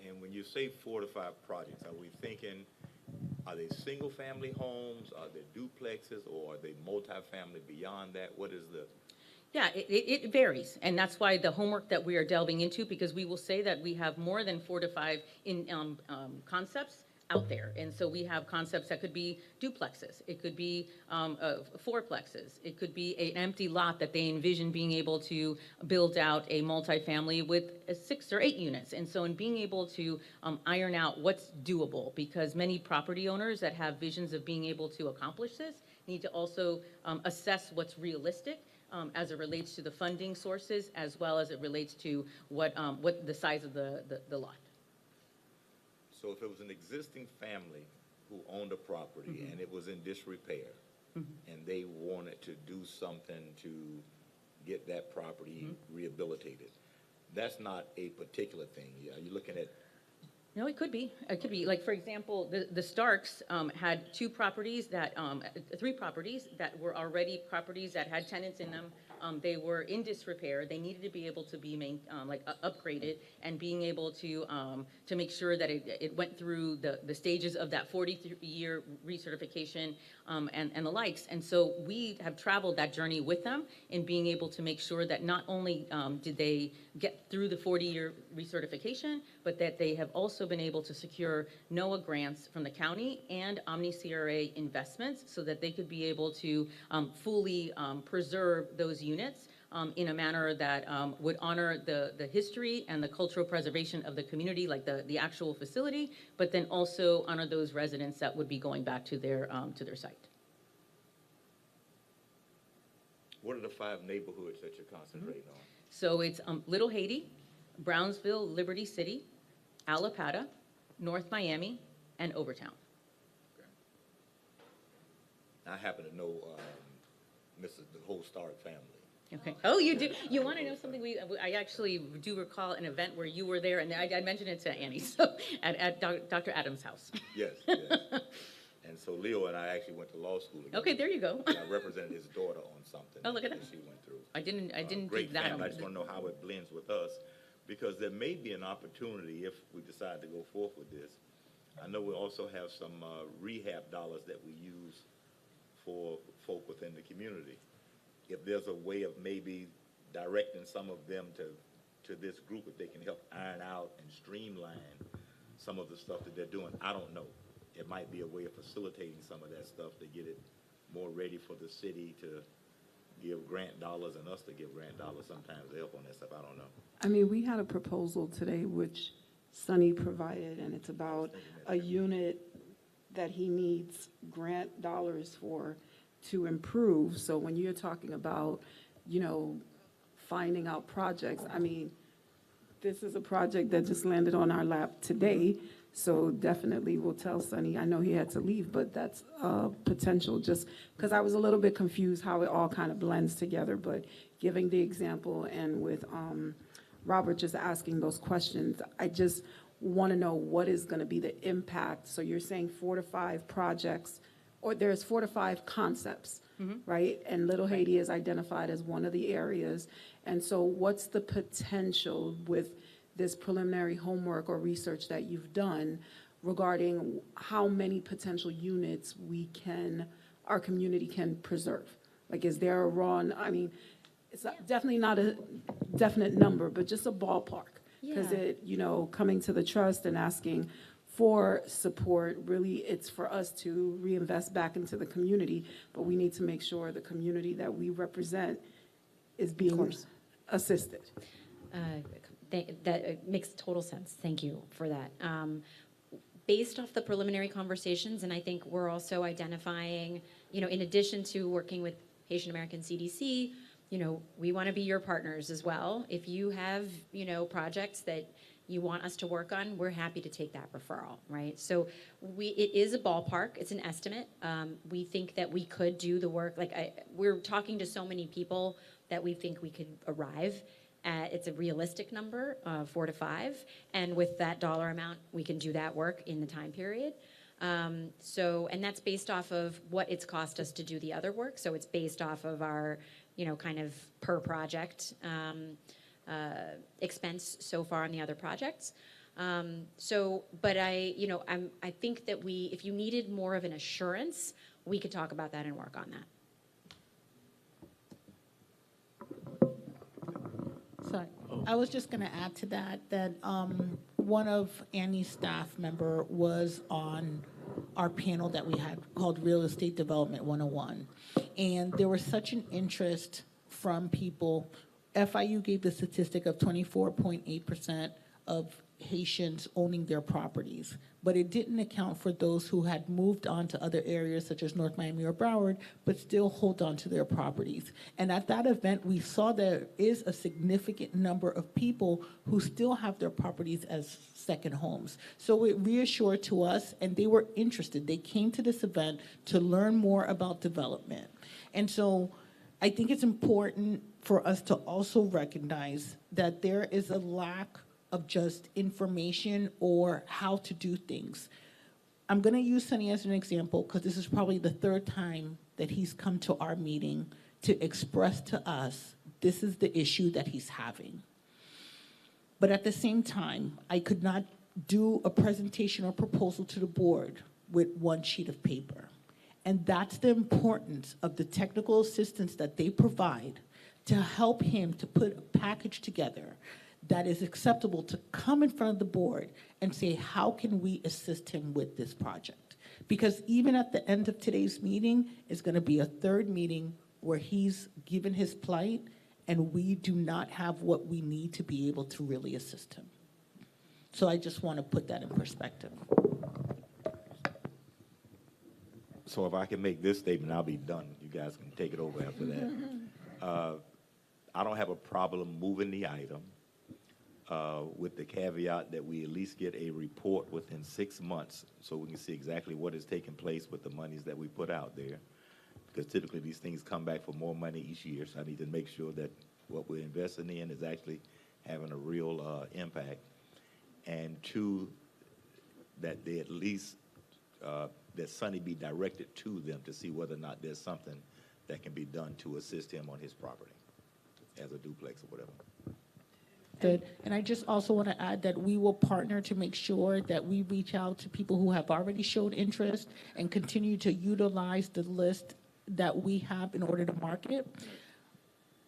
And when you say 4 to 5 projects, are we thinking, are they single-family homes, are they duplexes, or are they multifamily beyond that? What is the? Yeah, it varies, and that's why the homework that we are delving into, because we will say that we have more than 4 to 5 in concepts out there. And so we have concepts that could be duplexes, it could be fourplexes, it could be an empty lot that they envision being able to build out a multifamily with 6 or 8 units. And so in being able to iron out what's doable, because many property owners that have visions of being able to accomplish this need to also assess what's realistic as it relates to the funding sources, as well as it relates to what the size of the lot. So if it was an existing family who owned a property and it was in disrepair, and they wanted to do something to get that property rehabilitated, that's not a particular thing. Are you looking at? No, it could be. It could be. Like, for example, the Starks had 3 properties that were already properties that had tenants in them. They were in disrepair. They needed to be able to be upgraded, and being able to make sure that it went through the stages of that 40-year recertification and the likes. And so we have traveled that journey with them in being able to make sure that not only did they get through the 40-year recertification, but that they have also been able to secure NOAA grants from the county and Omni-CRA investments so that they could be able to fully preserve those units in a manner that would honor the history and the cultural preservation of the community, like the actual facility, but then also honor those residents that would be going back to their site. What are the 5 neighborhoods that you're concentrating on? So it's Little Haiti, Brownsville, Liberty City, Alapata, North Miami, and Overtown. I happen to know the whole Stark family. Okay. Oh, you do? You want to know something? I actually do recall an event where you were there, and I mentioned it to Annie, so at Dr. Adams' house. Yes, yes. And so Leo and I actually went to law school together. Okay, there you go. And I represented his daughter on something. Oh, look at that. She went through. I didn't Great do that. family. I just want to know how it blends with us, because there may be an opportunity if we decide to go forth with this. I know we also have some rehab dollars that we use for folk within the community. If there's a way of maybe directing some of them to this group, if they can help iron out and streamline some of the stuff that they're doing, I don't know. It might be a way of facilitating some of that stuff to get it more ready for the city to give grant dollars and us to give grant dollars sometimes to help on that stuff. I don't know. I mean, we had a proposal today which Sunny provided, and it's about a unit that he needs grant dollars for to improve. So when you're talking about, finding out projects, I mean, this is a project that just landed on our lap today. So definitely we'll tell Sunny, I know he had to leave, but that's potential, just because I was a little bit confused how it all kind of blends together. But giving the example, and with Robert just asking those questions, I just want to know what is going to be the impact. So you're saying 4 to 5 projects, or there's 4 to 5 concepts, right? And Little Haiti is identified as one of the areas. And so what's the potential with this preliminary homework or research that you've done regarding how many potential units our community can preserve? Like, is there a I mean, it's definitely not a definite number, but just a ballpark. Because coming to the trust and asking for support, really, it's for us to reinvest back into the community, but we need to make sure the community that we represent is being assisted. That makes total sense. Thank you for that. Based off the preliminary conversations, and I think we're also identifying, in addition to working with Haitian American CDC, we want to be your partners as well. If you have, projects that you want us to work on, we're happy to take that referral, right? So it is a ballpark, it's an estimate. We think that we could do the work. We're talking to so many people that we think we could arrive at. It's a realistic number, 4 to 5. And with that dollar amount, we can do that work in the time period. And that's based off of what it's cost us to do the other work. So it's based off of our, kind of per project expense so far on the other projects. But I think that if you needed more of an assurance, we could talk about that and work on that. Sorry, I was just going to add to that one of Annie's staff member was on our panel that we had called Real Estate Development 101. And there was such an interest from people. FIU gave the statistic of 24.8% of Haitians owning their properties, but it didn't account for those who had moved on to other areas such as North Miami or Broward, but still hold on to their properties. And at that event, we saw there is a significant number of people who still have their properties as second homes. So it reassured to us, and they were interested. They came to this event to learn more about development. And so I think it's important for us to also recognize that there is a lack of just information or how to do things. I'm gonna use Sonny as an example because this is probably the third time that he's come to our meeting to express to us this is the issue that he's having. But at the same time, I could not do a presentation or proposal to the board with one sheet of paper. And that's the importance of the technical assistance that they provide to help him to put a package together that is acceptable to come in front of the board and say, how can we assist him with this project? Because even at the end of today's meeting is gonna be a third meeting where he's given his plight and we do not have what we need to be able to really assist him. So I just wanna put that in perspective. So if I can make this statement, I'll be done. You guys can take it over after that. I don't have a problem moving the item with the caveat that we at least get a report within 6 months so we can see exactly what is taking place with the monies that we put out there. Because typically these things come back for more money each year, so I need to make sure that what we're investing in is actually having a real impact. And two, that they at least that Sonny be directed to them to see whether or not there's something that can be done to assist him on his property as a duplex or whatever. Good. And I just also want to add that we will partner to make sure that we reach out to people who have already showed interest and continue to utilize the list that we have in order to market.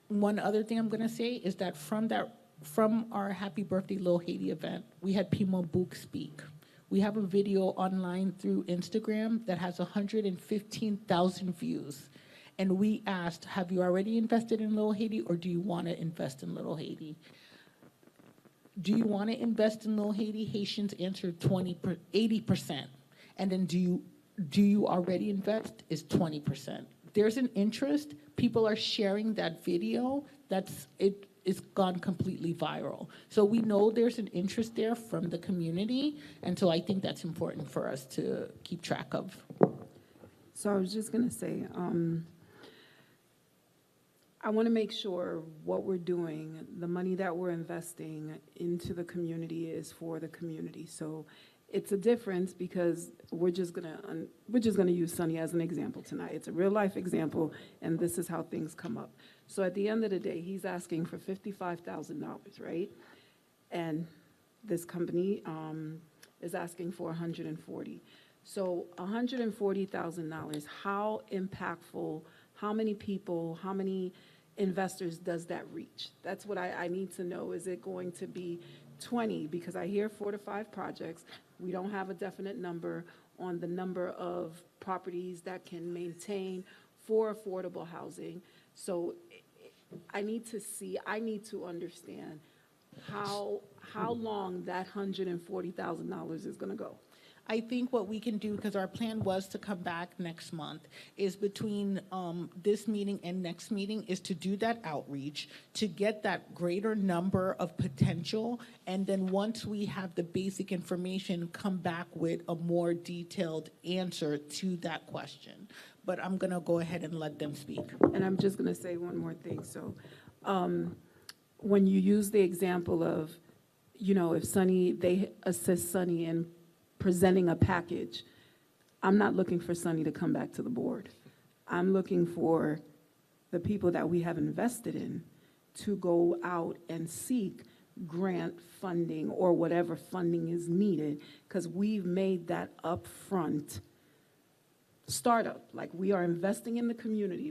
One other thing I'm going to say is that from our Happy Birthday Lil Haiti event, we had Pimo Book speak. We have a video online through Instagram that has 115,000 views. And we asked, have you already invested in Little Haiti or do you want to invest in Little Haiti? Do you want to invest in Little Haiti? Haitians answered 80%. And then do you already invest is 20%. There's an interest. People are sharing that video. It's gone completely viral. So we know there's an interest there from the community. And so I think that's important for us to keep track of. So I was just going to say, I want to make sure what we're doing, the money that we're investing into the community is for the community. So it's a difference because we're just gonna use Sonny as an example tonight. It's a real life example, and this is how things come up. So at the end of the day, he's asking for $55,000, right? And this company is asking for $140,000. So $140,000, how impactful, how many people, how many investors does that reach? That's what I need to know. Is it going to be 20? Because I hear 4 to 5 projects. We don't have a definite number on the number of properties that can maintain for affordable housing. So I need to understand how long that $140,000 is going to go. I think what we can do, because our plan was to come back next month, is between this meeting and next meeting is to do that outreach, to get that greater number of potential, and then once we have the basic information, come back with a more detailed answer to that question. But I'm going to go ahead and let them speak. And I'm just going to say one more thing. So when you use the example of, if they assist Sonny in presenting a package, I'm not looking for Sonny to come back to the board. I'm looking for the people that we have invested in to go out and seek grant funding or whatever funding is needed, because we've made that upfront startup. Like, we are investing in the community.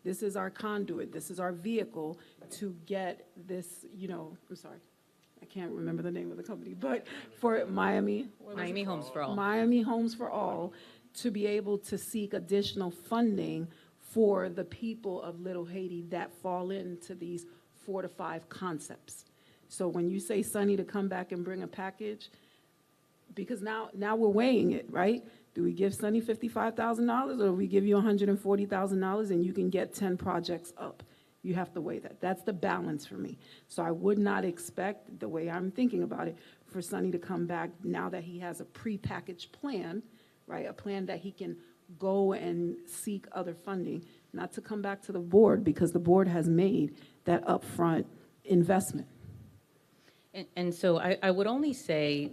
This is our conduit. This is our vehicle to get this, I'm sorry. I can't remember the name of the company, but for Miami. what was Miami it? Homes for All. Miami Homes for All, to be able to seek additional funding for the people of Little Haiti that fall into these 4 to 5 concepts. So when you say, Sonny, to come back and bring a package, because now we're weighing it, right? Do we give Sonny $55,000 or do we give you $140,000 and you can get 10 projects up? You have to weigh that. That's the balance for me. So I would not expect, the way I'm thinking about it, for Sonny to come back now that he has a prepackaged plan, right? A plan that he can go and seek other funding, not to come back to the board because the board has made that upfront investment. And so I would only say,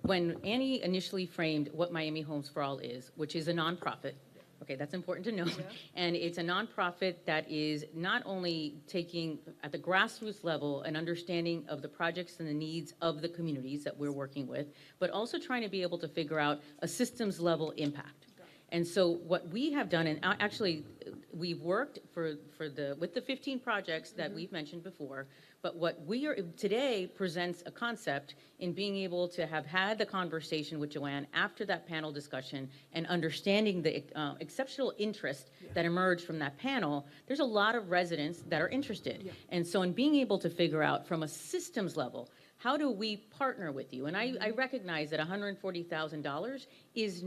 when Annie initially framed what Miami Homes for All is, which is a nonprofit, okay, that's important to know. And it's a nonprofit that is not only taking, at the grassroots level, an understanding of the projects and the needs of the communities that we're working with, but also trying to be able to figure out a systems level impact. And so what we have done, and actually we've worked with the 15 projects that we've mentioned before, but what we are, today presents a concept in being able to have had the conversation with Joanne after that panel discussion and understanding the exceptional interest that emerged from that panel. There's a lot of residents that are interested. And so in being able to figure out from a systems level, how do we partner with you? And I recognize that $140,000 is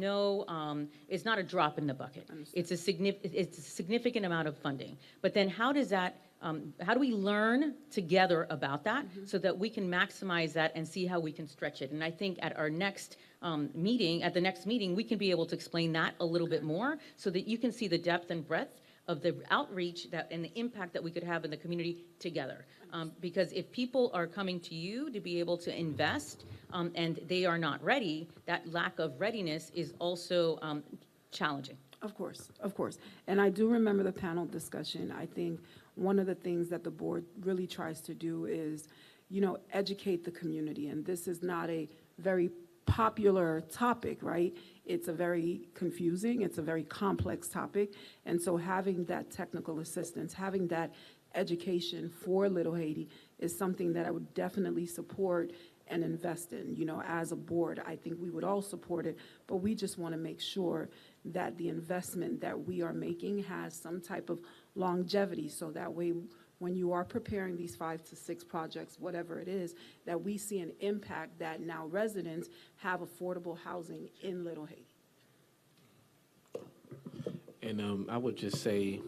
is not a drop in the bucket. It's a significant amount of funding. But then how does that, how do we learn together about that so that we can maximize that and see how we can stretch it? And I think at our next meeting, we can be able to explain that a little bit more so that you can see the depth and breadth of the outreach and the impact that we could have in the community together. Because if people are coming to you to be able to invest and they are not ready, that lack of readiness is also challenging. Of course, of course. And I do remember the panel discussion. I think one of the things that the board really tries to do is, educate the community. And this is not a very popular topic, right? It's a very confusing, it's a very complex topic. And so having that technical assistance, having that education for Little Haiti is something that I would definitely support and invest in. As a board, I think we would all support it, but we just want to make sure that the investment that we are making has some type of longevity, so that way when you are preparing these 5 to 6 projects, whatever it is, that we see an impact that now residents have affordable housing in Little Haiti. And I would just say,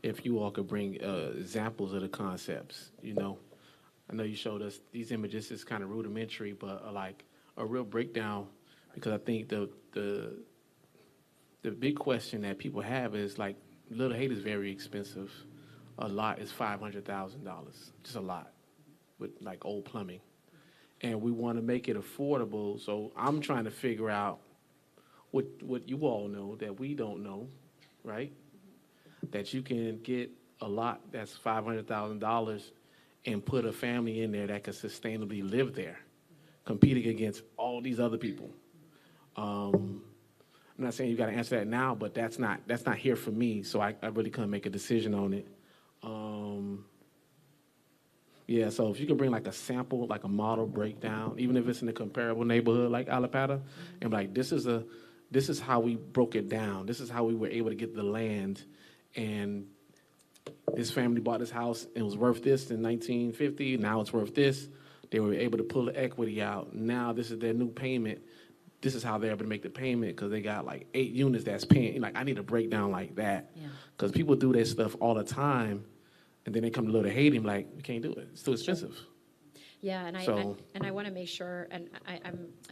if you all could bring examples of the concepts, I know you showed us these images is kind of rudimentary, but like a real breakdown, because I think the big question that people have is like, Little Haiti is very expensive. A lot is $500,000, just a lot, with like old plumbing. And we want to make it affordable, so I'm trying to figure out what you all know that we don't know, right? That you can get a lot that's $500,000 and put a family in there that can sustainably live there, competing against all these other people. I'm not saying you got to answer that now, but that's not here for me, so I really couldn't make a decision on it. Yeah, so if you could bring like a sample, like a model breakdown, even if it's in a comparable neighborhood like Alapata, and like this is how we broke it down. This is how we were able to get the land, and this family bought this house. It was worth this in 1950. Now it's worth this. They were able to pull the equity out. Now this is their new payment. This is how they're able to make the payment because they got like 8 units that's paying. Like, I need a breakdown like that. Because people do that stuff all the time, and then they come to Little Haiti and like, we can't do it. It's too expensive. Yeah, and So- I want to make sure, and I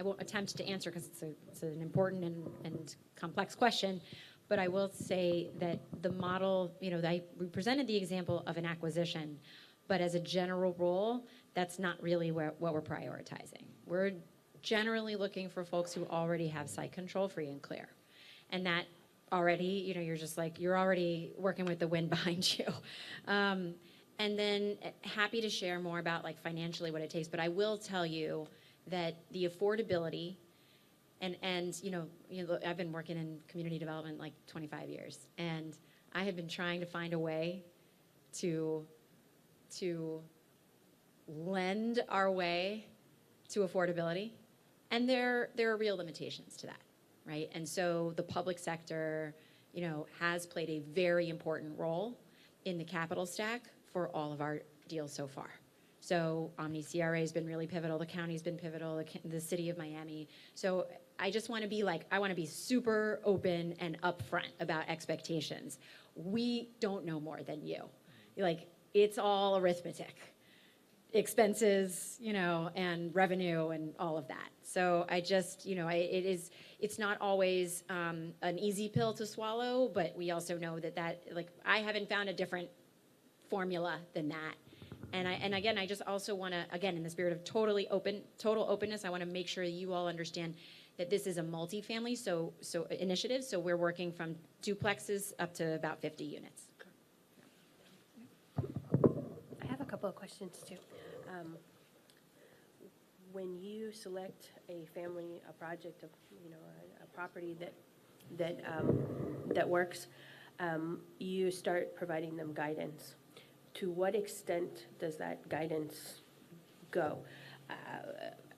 won't attempt to answer because it's an important and complex question, but I will say that the model, we presented the example of an acquisition, but as a general rule, that's not really what we're prioritizing. We're generally looking for folks who already have site control free and clear. And that already, you're already working with the wind behind you. And then happy to share more about like financially what it takes, but I will tell you that the affordability and I've been working in community development like 25 years, and I have been trying to find a way to lend our way to affordability. And there are real limitations to that, right? And so the public sector, has played a very important role in the capital stack for all of our deals so far. So Omni CRA has been really pivotal. The county's been pivotal. The city of Miami. So I just want to be I want to be super open and upfront about expectations. We don't know more than you. It's all arithmetic. Expenses, and revenue and all of that. So I just, it's not always an easy pill to swallow, but we also know that I haven't found a different formula than that. And again, I just also want to, again, in the spirit of total openness, I want to make sure you all understand that this is a multifamily initiative. So we're working from duplexes up to about 50 units. I have a couple of questions too. When you select a project, a property that works, you start providing them guidance. To what extent does that guidance go?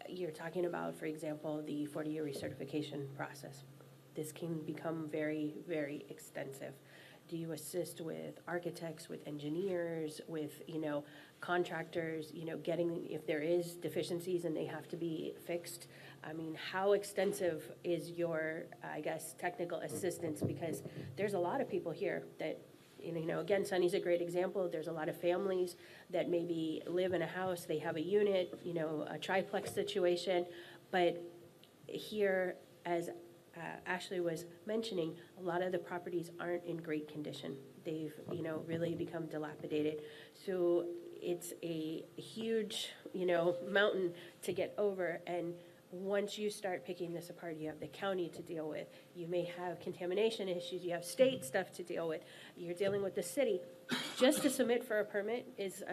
You're talking about, for example, the 40-year recertification process. This can become very, very extensive. Do you assist with architects, with engineers, with, contractors, getting, if there is deficiencies and they have to be fixed? I mean, how extensive is your, technical assistance? Because there's a lot of people here that, again, Sunny's a great example. There's a lot of families that maybe live in a house, they have a unit, a triplex situation, but here, as Ashley was mentioning, a lot of the properties aren't in great condition. They've, really become dilapidated. So it's a huge, mountain to get over. And once you start picking this apart, you have the county to deal with. You may have contamination issues. You have state stuff to deal with. You're dealing with the city. Just to submit for a permit is,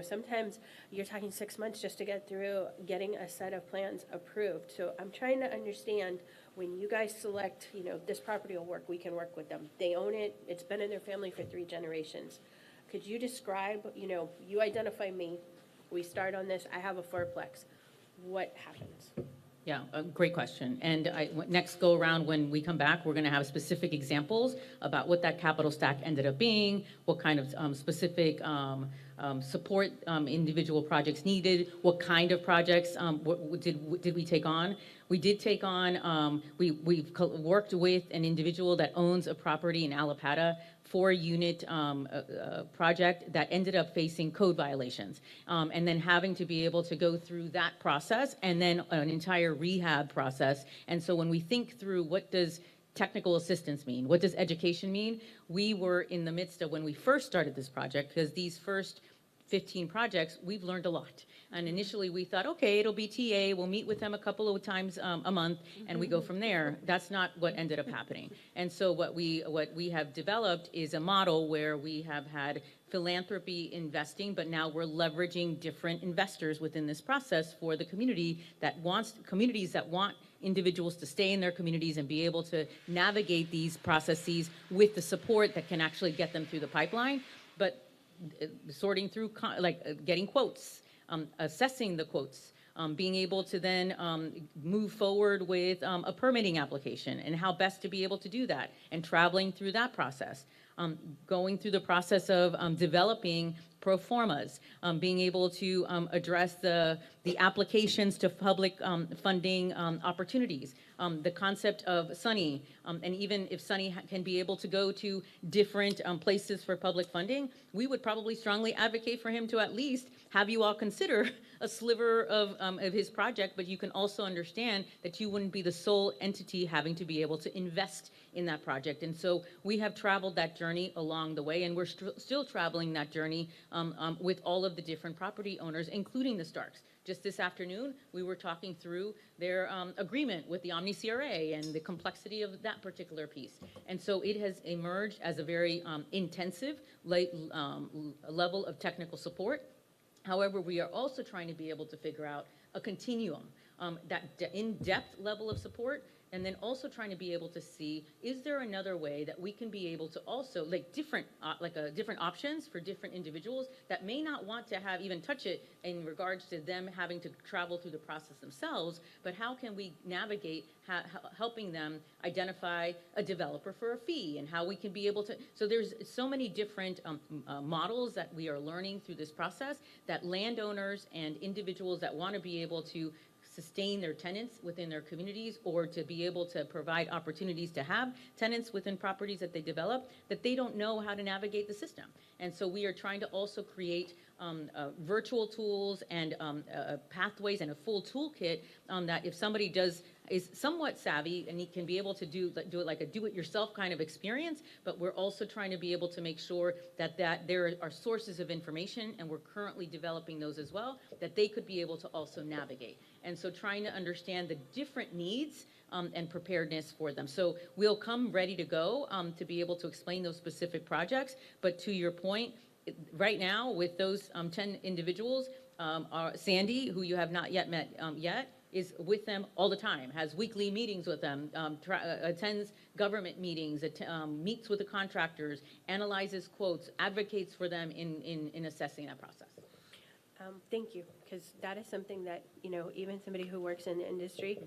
sometimes you're talking 6 months just to get through getting a set of plans approved. So I'm trying to understand, when you guys select, this property will work, we can work with them. They own it. It's been in their family for 3 generations. Could you describe, you identify me, we start on this, I have a fourplex. What happens? Yeah, a great question. And next go around, when we come back, we're going to have specific examples about what that capital stack ended up being, what kind of specific support individual projects needed, what kind of projects did we take on. We did take on, we've worked with an individual that owns a property in Allapattah, 4-unit project that ended up facing code violations, and then having to be able to go through that process and then an entire rehab process. And so when we think through, what does technical assistance mean? What does education mean? We were in the midst of, when we first started this project, because these first 15 projects, we've learned a lot. And initially we thought, okay, it'll be TA, we'll meet with them a couple of times a month, and we go from there. That's not what ended up happening. And so what we have developed is a model where we have had philanthropy investing, but now we're leveraging different investors within this process for the communities that want individuals to stay in their communities and be able to navigate these processes with the support that can actually get them through the pipeline. But sorting through, getting quotes, assessing the quotes, being able to then move forward with a permitting application and how best to be able to do that, and traveling through that process, going through the process of developing pro formas, being able to address the applications to public funding opportunities, the concept of Sunny, and even if Sunny can be able to go to different places for public funding, we would probably strongly advocate for him to at least have you all consider a sliver of his project, but you can also understand that you wouldn't be the sole entity having to be able to invest in that project. And so we have traveled that journey along the way, and we're still traveling that journey with all of the different property owners, including the Starks. Just this afternoon, we were talking through their agreement with the Omni CRA and the complexity of that particular piece. And so it has emerged as a very intensive level of technical support. However, we are also trying to be able to figure out a continuum in-depth level of support, and then also trying to be able to see, is there another way that we can be able to also, like different options for different individuals that may not want to have even touch it in regards to them having to travel through the process themselves, but how can we navigate helping them identify a developer for a fee, and how we can be able to, so there's so many different models that we are learning through this process, that landowners and individuals that want to be able to sustain their tenants within their communities, or to be able to provide opportunities to have tenants within properties that they develop, that they don't know how to navigate the system. And so we are trying to also create virtual tools and pathways and a full toolkit that if somebody is somewhat savvy and he can be able to do it like a do-it-yourself kind of experience, but we're also trying to be able to make sure that there are sources of information, and we're currently developing those as well, that they could be able to also navigate. And so trying to understand the different needs and preparedness for them. So we'll come ready to go to be able to explain those specific projects, but to your point, right now with those 10 individuals, Sandy, who you have not yet met yet, is with them all the time, has weekly meetings with them, attends government meetings, meets with the contractors, analyzes quotes, advocates for them in assessing that process. Thank you, because that is something that, even somebody who works in the industry,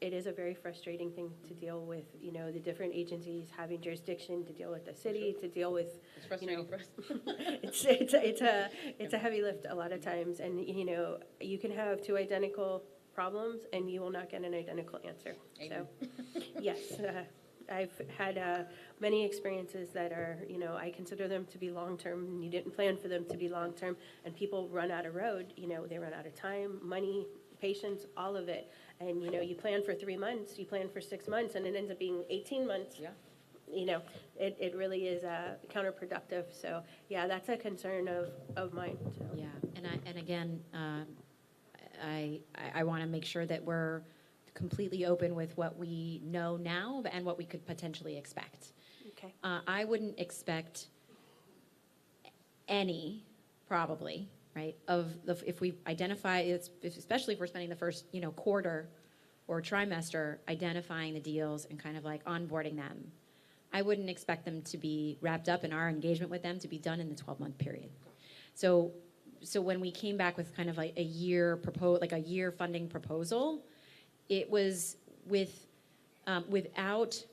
it is a very frustrating thing to deal with, the different agencies having jurisdiction, to deal with the city, to deal with, It's frustrating for us. it's a heavy lift a lot of times, and, you can have two identical problems and you will not get an identical answer. Amen. So, yes, I've had many experiences that are, I consider them to be long-term, and you didn't plan for them to be long-term, and people run out of road, they run out of time, money, patience, all of it. And, you plan for 3 months, you plan for 6 months, and it ends up being 18 months. Yeah. It really is counterproductive. So, yeah, that's a concern of mine. So. Yeah, and again, I want to make sure that we're completely open with what we know now and what we could potentially expect. Okay. I wouldn't expect any, probably, right, if we identify, especially if we're spending the first, quarter or trimester identifying the deals and kind of like onboarding them, I wouldn't expect them to be wrapped up in our engagement with them to be done in the 12-month period. So when we came back with kind of like a year funding proposal, it was without,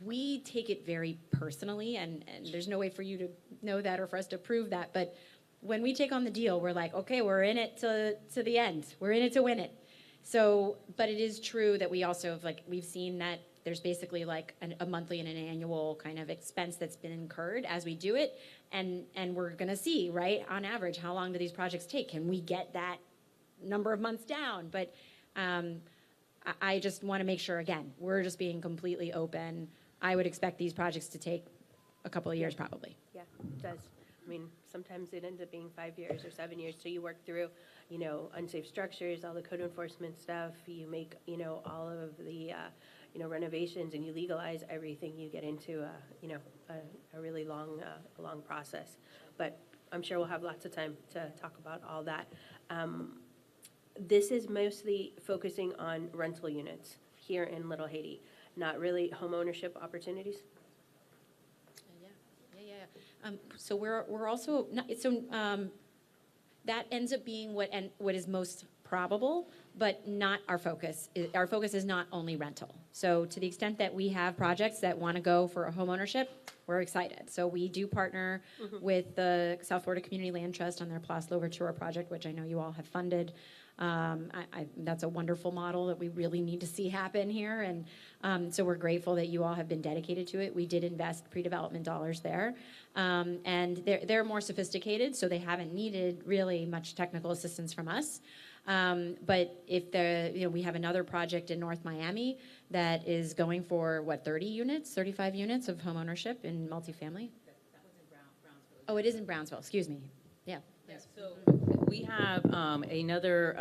we take it very personally, and there's no way for you to know that or for us to prove that, but when we take on the deal, we're like, okay, we're in it to the end. We're in it to win it. So, but it is true that we also have, we've seen that there's basically like a monthly and an annual kind of expense that's been incurred as we do it. And we're gonna see, right, on average, how long do these projects take? Can we get that number of months down? But I just wanna make sure, again, we're just being completely open. I would expect these projects to take a couple of years probably. Yeah, it does. I mean, sometimes it ends up being 5 years or 7 years. So you work through, unsafe structures, all the code enforcement stuff. You make, all of the, renovations, and you legalize everything. You get into, a really long process. But I'm sure we'll have lots of time to talk about all that. This is mostly focusing on rental units here in Little Haiti, not really home ownership opportunities. So we're also not, that ends up being what is most probable, but not our focus. Our focus is not only rental. So to the extent that we have projects that want to go for a home ownership, we're excited. So we do partner with the South Florida Community Land Trust on their Place Louverture project, which I know you all have funded. That's a wonderful model that we really need to see happen here, and so we're grateful that you all have been dedicated to it. We did invest pre-development dollars there, and they're more sophisticated, so they haven't needed really much technical assistance from us. But if we have another project in North Miami that is going for 35 units of home ownership in multifamily. That was in Brownsville. Oh, it is in Brownsville. Excuse me. Yeah. Yes. So we have another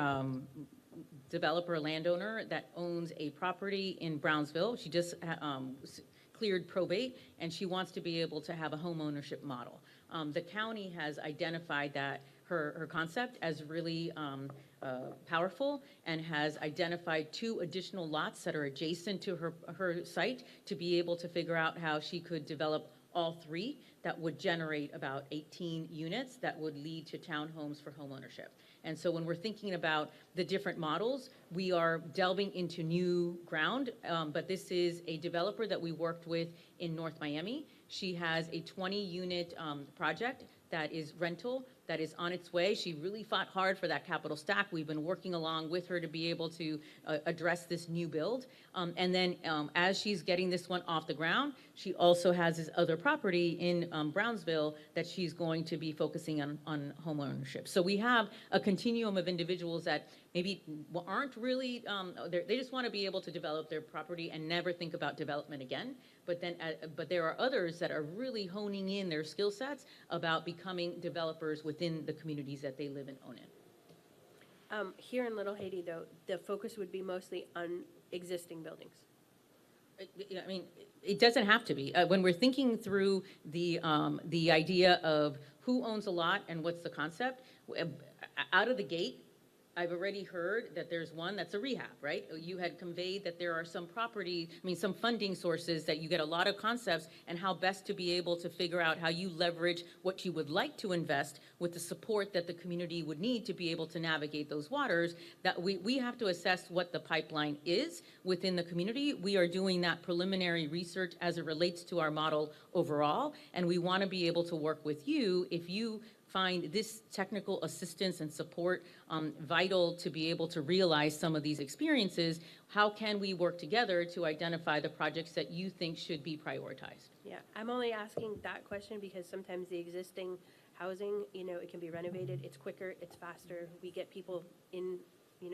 developer landowner that owns a property in Brownsville. She just cleared probate, and she wants to be able to have a home ownership model. The county has identified that her concept as really powerful, and has identified 2 additional lots that are adjacent to her site to be able to figure out how she could develop all 3 that would generate about 18 units that would lead to townhomes for homeownership. And so when we're thinking about the different models, we are delving into new ground, but this is a developer that we worked with in North Miami. She has a 20-unit project that is rental, that is on its way. She really fought hard for that capital stack. We've been working along with her to be able to address this new build. And then as she's getting this one off the ground, she also has this other property in Brownsville that she's going to be focusing on home ownership. So we have a continuum of individuals that maybe aren't really, they just want to be able to develop their property and never think about development again. But there are others that are really honing in their skill sets about becoming developers within the communities that they live and own in. Here in Little Haiti, though, the focus would be mostly on existing buildings. I mean, it doesn't have to be. When we're thinking through the idea of who owns a lot and what's the concept, out of the gate, I've already heard that there's one that's a rehab, right? You had conveyed that there are some some funding sources that you get a lot of concepts, and how best to be able to figure out how you leverage what you would like to invest with the support that the community would need to be able to navigate those waters. That we have to assess what the pipeline is within the community. We are doing that preliminary research as it relates to our model overall, and we want to be able to work with you if you find this technical assistance and support vital to be able to realize some of these experiences. How can we work together to identify the projects that you think should be prioritized? Yeah, I'm only asking that question because sometimes the existing housing, it can be renovated, it's quicker, it's faster, we get people in,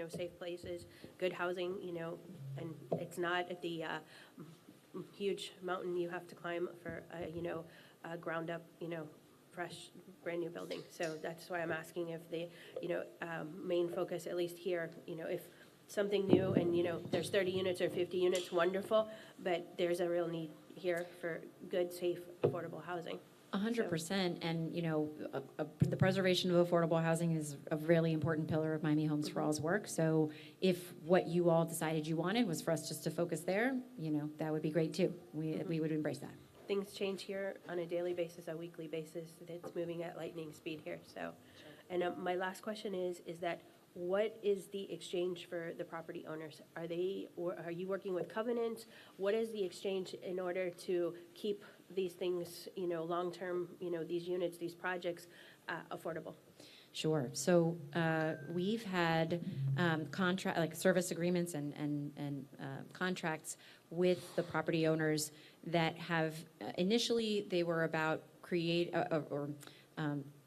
safe places, good housing, and it's not at the huge mountain you have to climb for, a ground up, fresh, brand new building. So that's why I'm asking if the, main focus, at least here, if something new and, there's 30 units or 50 units, wonderful, but there's a real need here for good, safe, affordable housing. 100%, and the preservation of affordable housing is a really important pillar of Miami Homes for All's work. So if what you all decided you wanted was for us just to focus there, that would be great too. We would embrace that. Things change here on a daily basis, a weekly basis. It's moving at lightning speed here. So, and my last question is that what is the exchange for the property owners? Are you working with covenants? What is the exchange in order to keep these things, long-term, these units, these projects, affordable? Sure. So we've had service agreements and contracts with the property owners that have initially they were about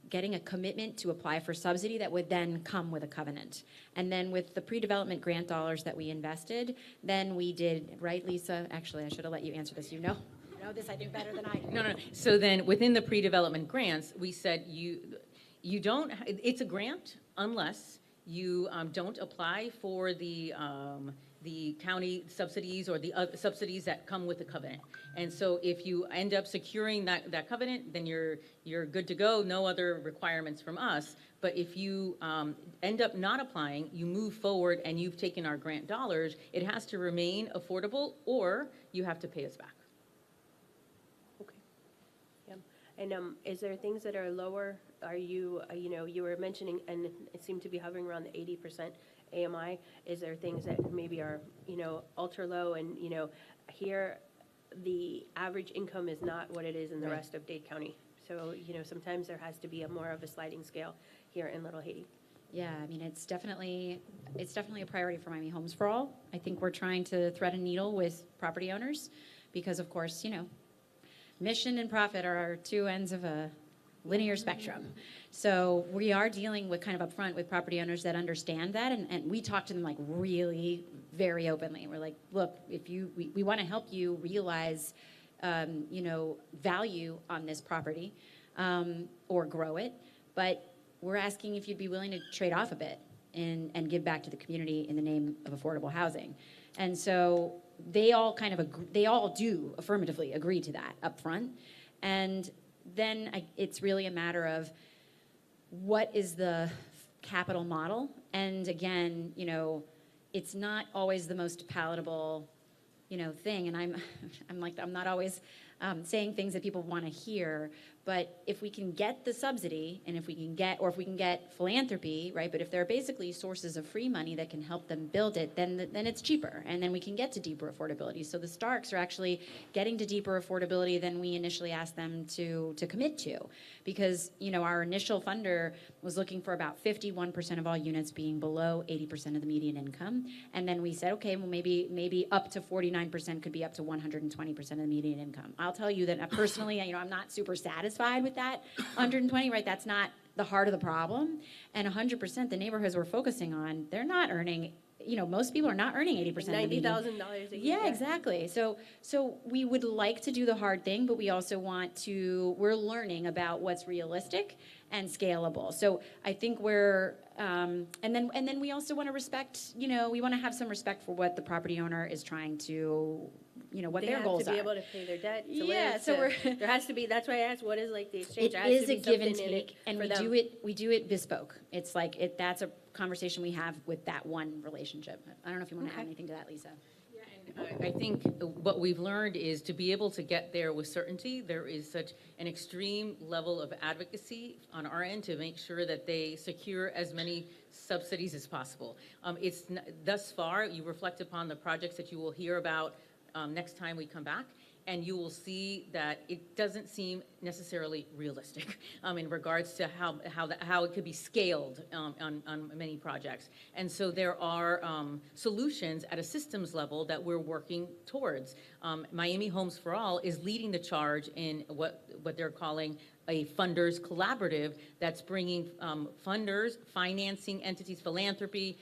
getting a commitment to apply for subsidy that would then come with a covenant. And then with the pre-development grant dollars that we invested, then we did, right, Lisa? Actually, I should have let you answer this. You know this, I do better than I do. No. So then within the pre-development grants, we said you don't, it's a grant unless you don't apply for the county subsidies or the other subsidies that come with the covenant. And so if you end up securing that covenant, then you're good to go, no other requirements from us. But if you end up not applying, you move forward and you've taken our grant dollars, it has to remain affordable or you have to pay us back. Okay. Yeah. And is there things that are lower? Are you, you were mentioning, and it seemed to be hovering around the 80% AMI. Is there things that maybe are, ultra low? And, here, the average income is not what it is in the Right. rest of Dade County. So, sometimes there has to be more of a sliding scale here in Little Haiti. Yeah, I mean, it's definitely a priority for Miami Homes for All. I think we're trying to thread a needle with property owners because, of course, mission and profit are 2 ends of a linear spectrum. So we are dealing with kind of upfront with property owners that understand that, and we talk to them like really very openly. We're like, look, if we want to help you realize, value on this property or grow it, but we're asking if you'd be willing to trade off a bit and give back to the community in the name of affordable housing. And so they all they all do affirmatively agree to that up front. And then it's really a matter of what is the capital model? And again, it's not always the most palatable, thing. And I'm not always saying things that people want to hear. But if we can get the subsidy, and if we can get philanthropy, right? But if there are basically sources of free money that can help them build it, then it's cheaper, and then we can get to deeper affordability. So the Starks are actually getting to deeper affordability than we initially asked them to commit to, because our initial funder was looking for about 51% of all units being below 80% of the median income, and then we said, okay, well maybe up to 49% could be up to 120% of the median income. I'll tell you that personally, I'm not super satisfied with that 120, right? That's not the heart of the problem. And 100%, the neighborhoods we're focusing on, they're not earning, most people are not earning 80% of the median. $90,000 a year. Yeah, exactly. So we would like to do the hard thing, but we also we're learning about what's realistic and scalable. So I think and then we also want to respect, we want to have some respect for what the property owner is trying to, what their goals They have to be are. able to pay their debt, to Yeah, live, so there has to be, that's why I asked, what is like the exchange? It There has is to a be give and something in it take, and for we them. do it bespoke. It's like that's a conversation we have with that one relationship. I don't know if you want to add anything to that, Lisa. I think what we've learned is to be able to get there with certainty, there is such an extreme level of advocacy on our end to make sure that they secure as many subsidies as possible. Thus far, you reflect upon the projects that you will hear about next time we come back, and you will see that it doesn't seem necessarily realistic in regards to how it could be scaled on many projects. And so there are solutions at a systems level that we're working towards. Miami Homes for All is leading the charge in what they're calling a funders collaborative that's bringing funders, financing entities, philanthropy,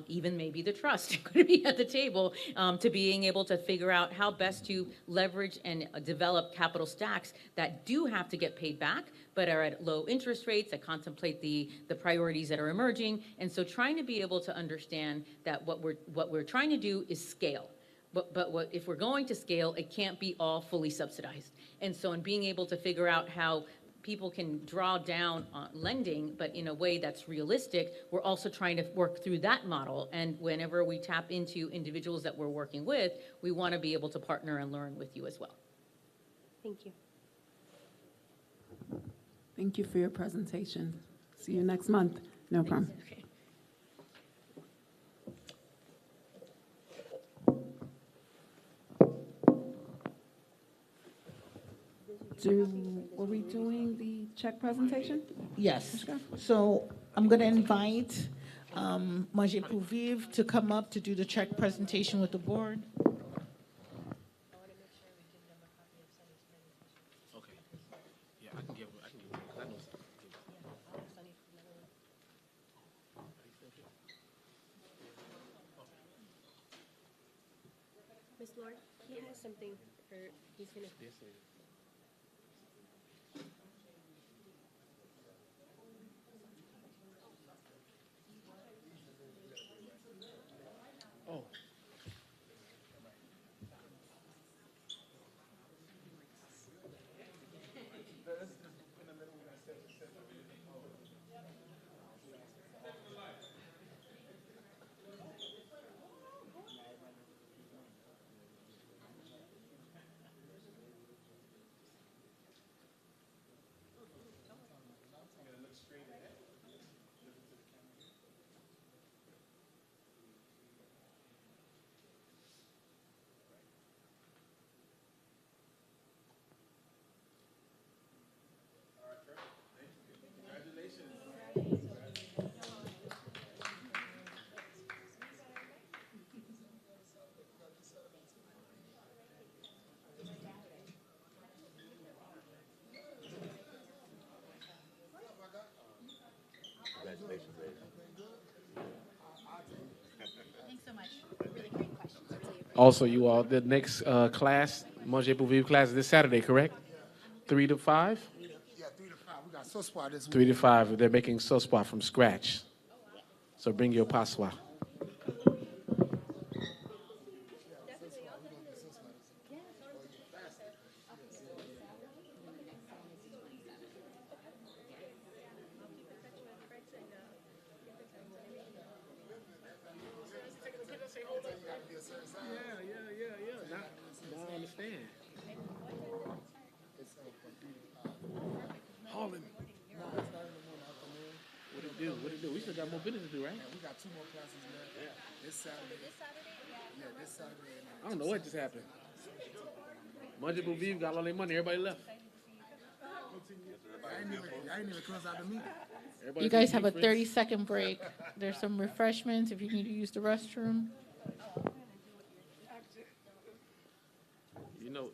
even maybe the trust could be at the table to being able to figure out how best to leverage and develop capital stacks that do have to get paid back, but are at low interest rates that contemplate the priorities that are emerging. And so trying to be able to understand that what we're trying to do is scale. But if we're going to scale, it can't be all fully subsidized. And so in being able to figure out how people can draw down on lending, but in a way that's realistic, we're also trying to work through that model. And whenever we tap into individuals that we're working with, we want to be able to partner and learn with you as well. Thank you. Thank you for your presentation. See you next month. No problem. Were we doing the check presentation? Yes. So I'm going to invite Manger Pour Vivre to come up to do the check presentation with the board. Okay. Yeah, I can give I know. Ms. Lord, he has something for, he's gonna. Oh. Congratulations, ladies. Thanks so much. Really great questions. I really appreciate Also, you all, the next class, Manger Pour Vivre class, is this Saturday, correct? 3 to 5? Yeah, 3 to 5. We got sauce spot this week. 3 to 5. They're making sauce spot from scratch. So bring your passoir. still got more business to do, right? Yeah, we got 2 more classes left. Yeah. This Saturday. Yeah, this Saturday. And I don't know what just happened. Monday Believe got all their money. Everybody left. I ain't even close out the meeting. Everybody You guys said have a keep friends. 30-second break. There's some refreshments if you need to use the restroom. You know.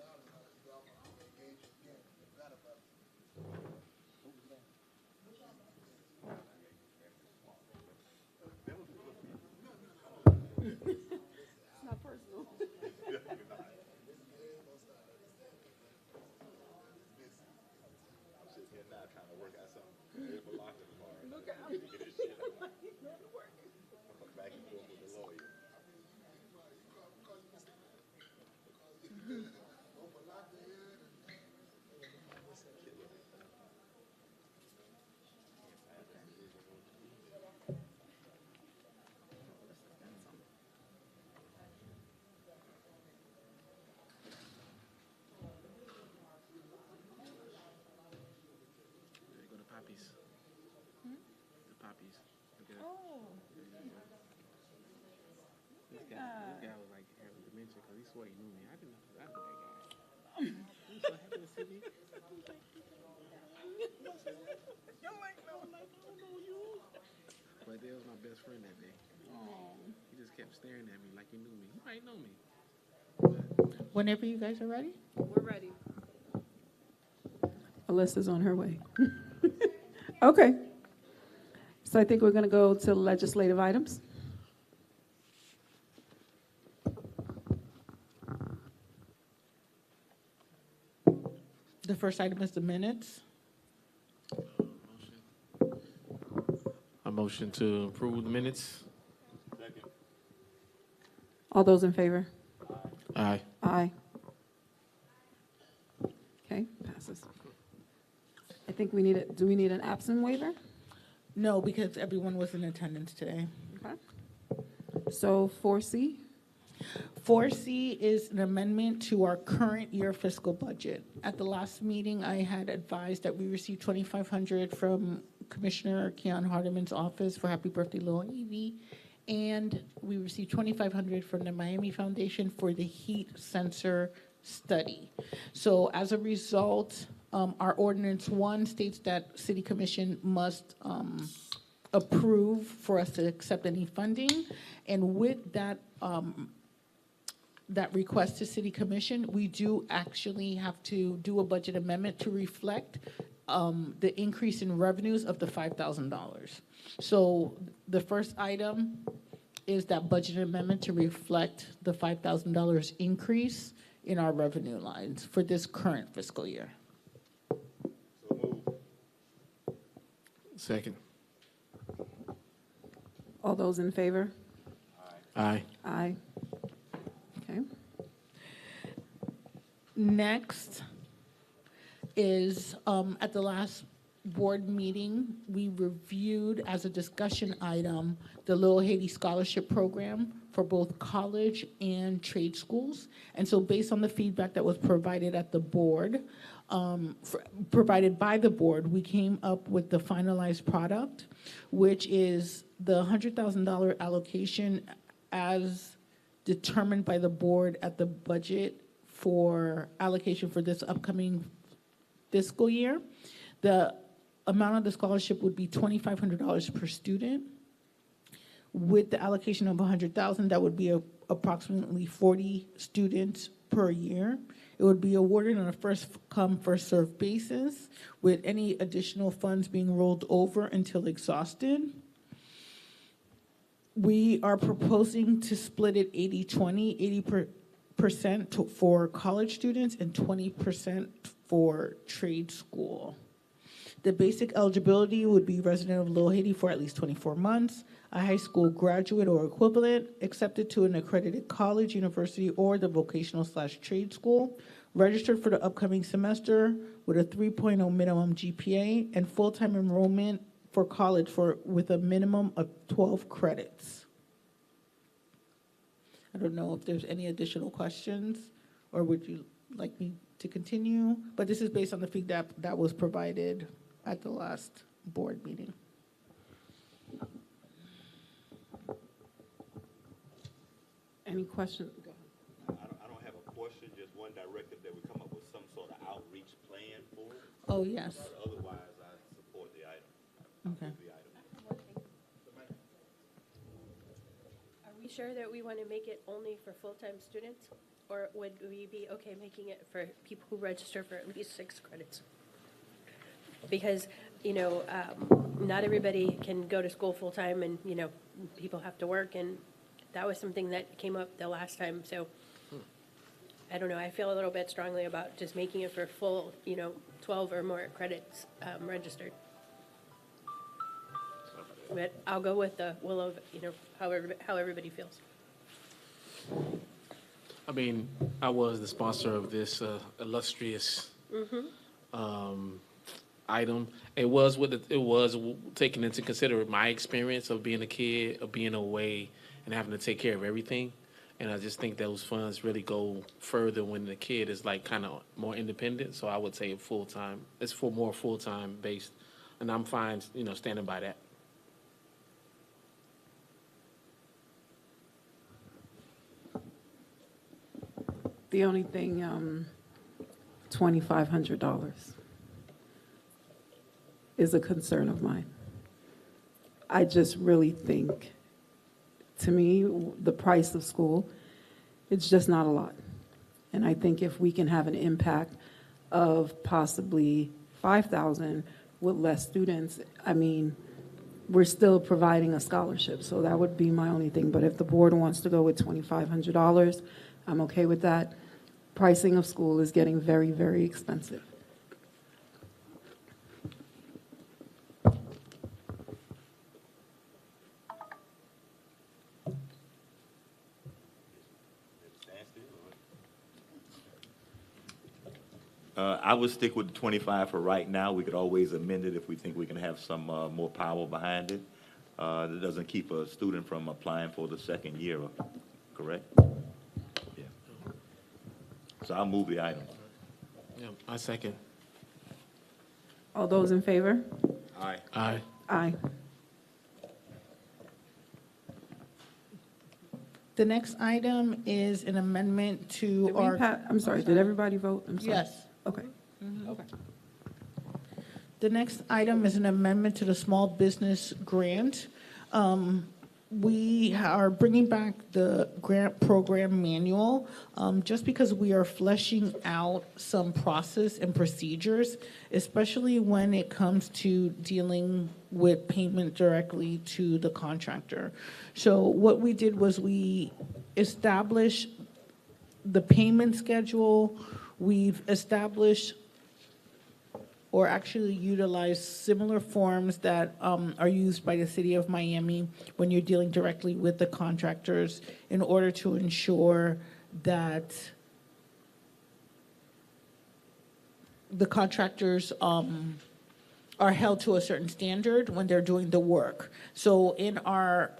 It's not personal. Look at him. Back and forth with the lawyer. There go the poppies. The poppies. Look at that. Oh. This guy was like having dementia because he swore he knew me. I didn't know that guy. He was so happy to see me. I'm like, no, I don't know you. But that was my best friend that day. Oh. He just kept staring at me like he knew me. He might know me. Whenever you guys are ready. We're ready. Alyssa's on her way. Okay. So I think we're going to go to legislative items. The first item is the minutes. A motion to approve the minutes. All those in favor? Aye. Aye. Okay, passes. I think we need it. Do we need an absent waiver? No, because everyone was in attendance today. Okay. So 4C? 4C is an amendment to our current year fiscal budget. At the last meeting, I had advised that we received $2,500 from Commissioner Keon Hardeman's office for Happy Birthday Little Evie, and we received $2,500 from the Miami Foundation for the heat sensor study. So as a result, our ordinance 1 states that City Commission must approve for us to accept any funding, and with that that request to City Commission, we do actually have to do a budget amendment to reflect the increase in revenues of the $5,000. So the first item is that budget amendment to reflect the $5,000 increase in our revenue lines for this current fiscal year. Second. All those in favor? Aye. Aye. Okay. Next is, at the last board meeting, we reviewed as a discussion item the Little Haiti Scholarship Program for both college and trade schools. And so based on the feedback that was provided at the board, provided by the board, we came up with the finalized product, which is the $100,000 allocation as determined by the board at the budget for allocation for this upcoming fiscal year. The amount of the scholarship would be $2,500 per student. With the allocation of $100,000, that would be approximately 40 students per year. It would be awarded on a first come, first served basis, with any additional funds being rolled over until exhausted. We are proposing to split it 80-20, 80% for college students and 20% for trade school. The basic eligibility would be resident of Little Haiti for at least 24 months, a high school graduate or equivalent, accepted to an accredited college, university, or the vocational/trade school, registered for the upcoming semester with a 3.0 minimum GPA, and full-time enrollment for college with a minimum of 12 credits. I don't know if there's any additional questions, or would you like me to continue? But this is based on the feedback that was provided at the last board meeting. any questions? Go ahead. I don't have a question, just one directive that we come up with some sort of outreach plan for it. Oh, yes. Otherwise, I support the item. Okay. The item. Are we sure that we want to make it only for full-time students? Or would we be okay making it for people who register for at least 6 credits? Because, not everybody can go to school full-time and, people have to work, and that was something that came up the last time, so I don't know, I feel a little bit strongly about just making it for full, 12 or more credits registered. But I'll go with the will of, how everybody feels. I mean, I was the sponsor of this illustrious item. It was taking into consider my experience of being a kid, of being away, and having to take care of everything. And I just think those funds really go further when the kid is like kind of more independent. So I would say full-time. It's for more full-time based, and I'm fine, standing by that. The only thing, $2,500 is a concern of mine. I just really think, to me, the price of school, it's just not a lot. And I think if we can have an impact of possibly 5,000 with less students, I mean, we're still providing a scholarship. So that would be my only thing. But if the board wants to go with $2,500, I'm okay with that. Pricing of school is getting very, very expensive. I would stick with the 25 for right now. We could always amend it if we think we can have some more power behind it. That doesn't keep a student from applying for the second year, correct? Yeah. So I'll move the item. Yeah, I second. All those in favor? Aye. Aye. Aye. The next item is an amendment to Did we our. I'm sorry, did everybody vote? I'm sorry. Yes. Okay. Okay. The next item is an amendment to the small business grant. We are bringing back the grant program manual, just because we are fleshing out some process and procedures, especially when it comes to dealing with payment directly to the contractor. So what we did was we established the payment schedule. We've established or actually utilize similar forms that are used by the city of Miami when you're dealing directly with the contractors in order to ensure that the contractors are held to a certain standard when they're doing the work. So in our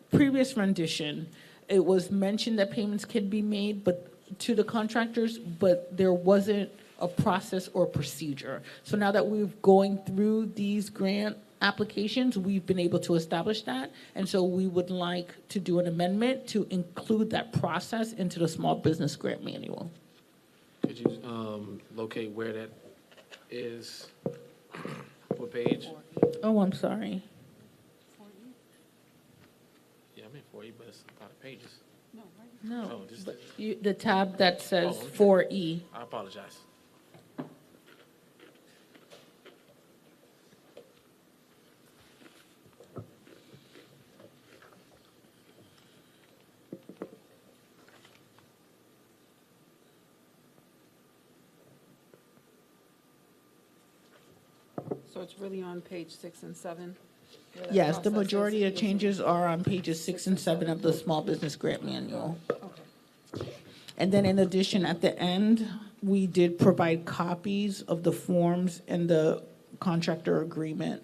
previous rendition, it was mentioned that payments can be made but to the contractors, but there wasn't a process or procedure. So now that we're going through these grant applications, we've been able to establish that. And so we would like to do an amendment to include that process into the small business grant manual. Could you locate where that is? What page? Oh, I'm sorry. Yeah, I'm in 4E, but it's a lot of pages. No, Oh, just but the tab that says Oh, 4E. I apologize. So it's really on page 6 and 7? where that Yes, the process majority is? of changes are on pages 6 and 7 of the small business grant manual. Okay. And then in addition, at the end, we did provide copies of the forms and the contractor agreement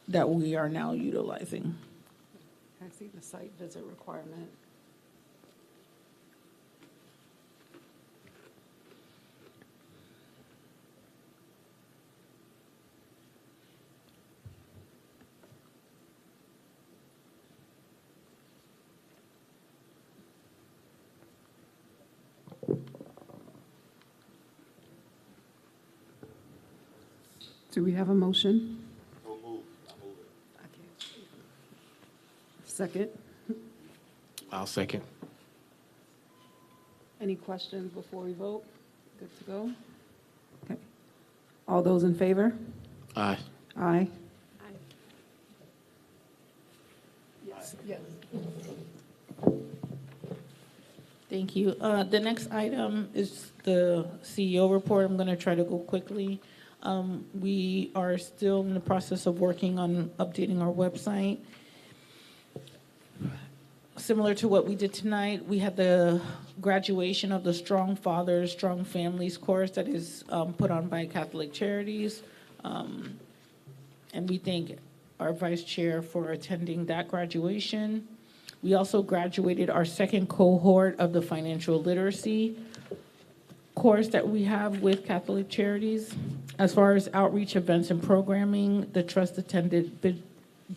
that we are now utilizing. I see the site visit requirement. Do we have a motion? Second. I'll second. Any questions before we vote? Good to go? Okay. All those in favor? Aye. Aye. Yes. Thank you. The next item is the CEO report. I'm going to try to go quickly. We are still in the process of working on updating our website. Similar to what we did tonight, we had the graduation of the Strong Fathers, Strong Families course that is put on by Catholic Charities. And we thank our vice chair for attending that graduation. We also graduated our second cohort of the financial literacy course that we have with Catholic Charities. As far as outreach events and programming, the trust attended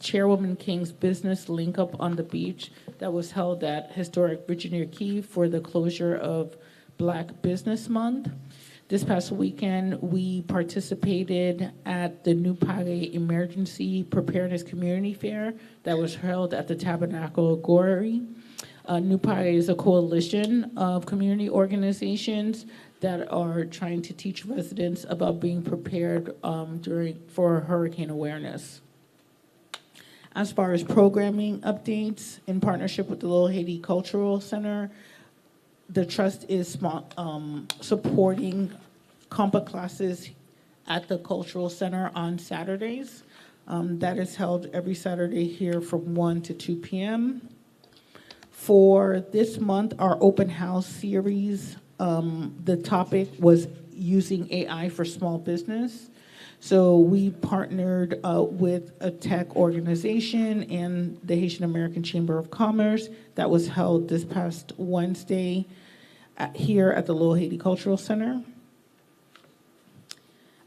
Chairwoman King's business link up on the beach that was held at historic Virginia Key for the closure of Black Business Month. This past weekend, we participated at the New Page Emergency Preparedness Community Fair that was held at the Tabernacle Gory. New Page is a coalition of community organizations that are trying to teach residents about being prepared for hurricane awareness. As far as programming updates, in partnership with the Little Haiti Cultural Center, the trust is supporting compa classes at the Cultural Center on Saturdays. That is held every Saturday here from 1 to 2 p.m. For this month, our open house series, the topic was using AI for small business. So we partnered with a tech organization and the Haitian American Chamber of Commerce that was held this past Wednesday here at the Little Haiti Cultural Center.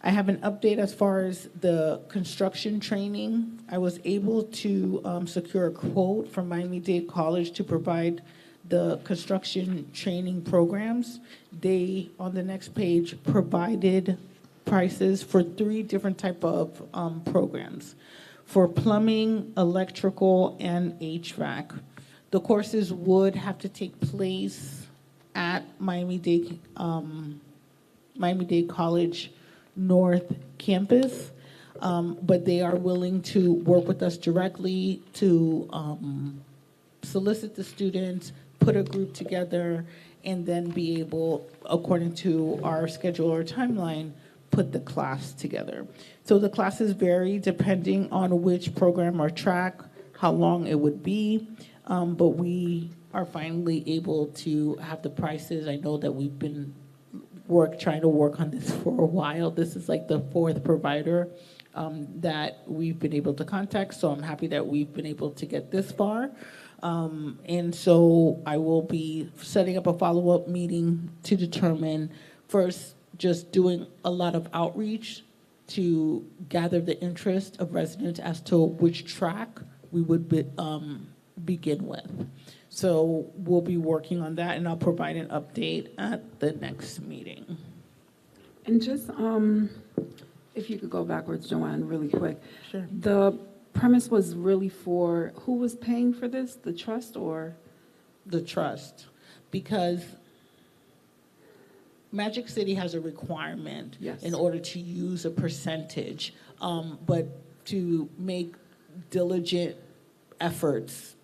I have an update as far as the construction training. I was able to secure a quote from Miami-Dade College to provide the construction training programs. They, on the next page, provided prices for 3 different type of programs for plumbing, electrical, and HVAC. The courses would have to take place at Miami-Dade College North Campus, but they are willing to work with us directly to solicit the students, put a group together, and then be able, according to our schedule or timeline, put the class together. So the classes vary depending on which program or track, how long it would be, but we are finally able to have the prices. I know that we've been trying to work on this for a while. This is like the 4th provider that we've been able to contact, so I'm happy that we've been able to get this far. And so I will be setting up a follow-up meeting to determine, first, just doing a lot of outreach to gather the interest of residents as to which track we would begin with. So we'll be working on that, and I'll provide an update at the next meeting. And just, if you could go backwards, Joanne, really quick. Sure. The premise was really for, who was paying for this, the trust or? The trust, because Magic City has a requirement in order to use a percentage, but to make diligent efforts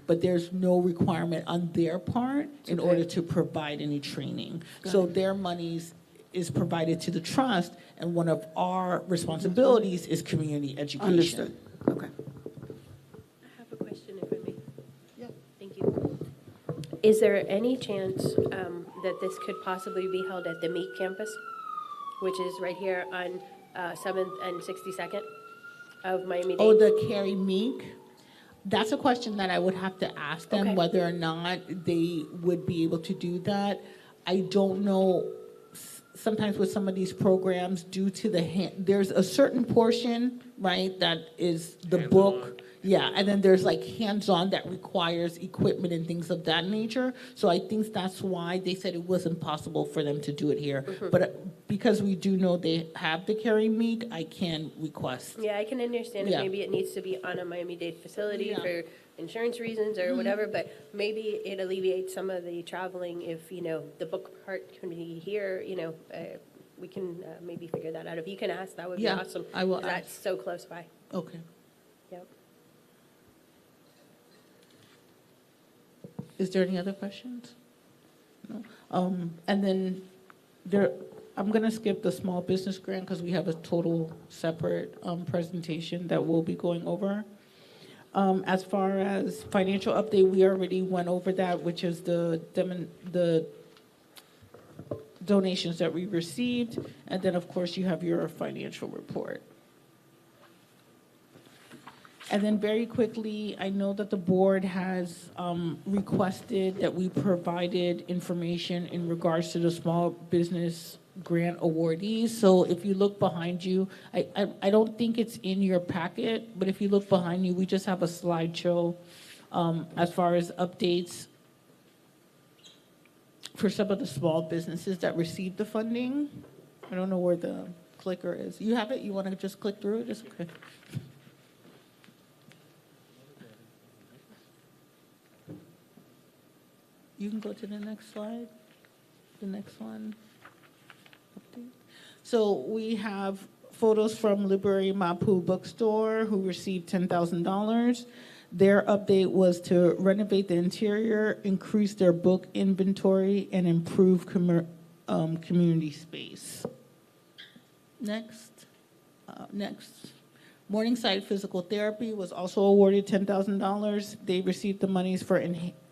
but there's no requirement on their part in order to provide any training. So their monies is provided to the trust, and one of our responsibilities is community education. Understood. Okay. I have a question, if I may. Yeah. Thank you. Is there any chance that this could possibly be held at the Meek campus, which is right here on 7th and 62nd of Miami-Dade? Oh, the Carrie Meek? That's a question that I would have to ask them, whether or not they would be able to do that. I don't know. Sometimes with some of these programs, due to there's a certain portion, right, that is the book, Yeah, and then there's like hands-on that requires equipment and things of that nature. So I think that's why they said it wasn't possible for them to do it here. But because we do know they have the carry meet, I can request. Yeah, I can understand if Yeah. maybe it needs to be on a Miami-Dade facility Yeah. for insurance reasons or whatever, but maybe it alleviates some of the traveling if, the book part can be here, we can maybe figure that out. If you can ask, that would be Yeah, awesome. I will 'Cause that's so close by. Okay. Yep. Is there any other questions? No. And then I'm gonna skip the small business grant because we have a total separate presentation that we'll be going over. As far as financial update, we already went over that, which is the donations that we received, and then, of course, you have your financial report. And then very quickly, I know that the board has requested that we provided information in regards to the small business grant awardees. So if you look behind you, I don't think it's in your packet, but if you look behind you, we just have a slideshow as far as updates for some of the small businesses that received the funding. I don't know where the clicker is. You have it? You want to just click through it? Just, okay. You can go to the next slide. The next one. Update. So we have photos from Library Mapu Bookstore, who received $10,000. Their update was to renovate the interior, increase their book inventory, and improve community space. Next. Morningside Physical Therapy was also awarded $10,000. They received the monies for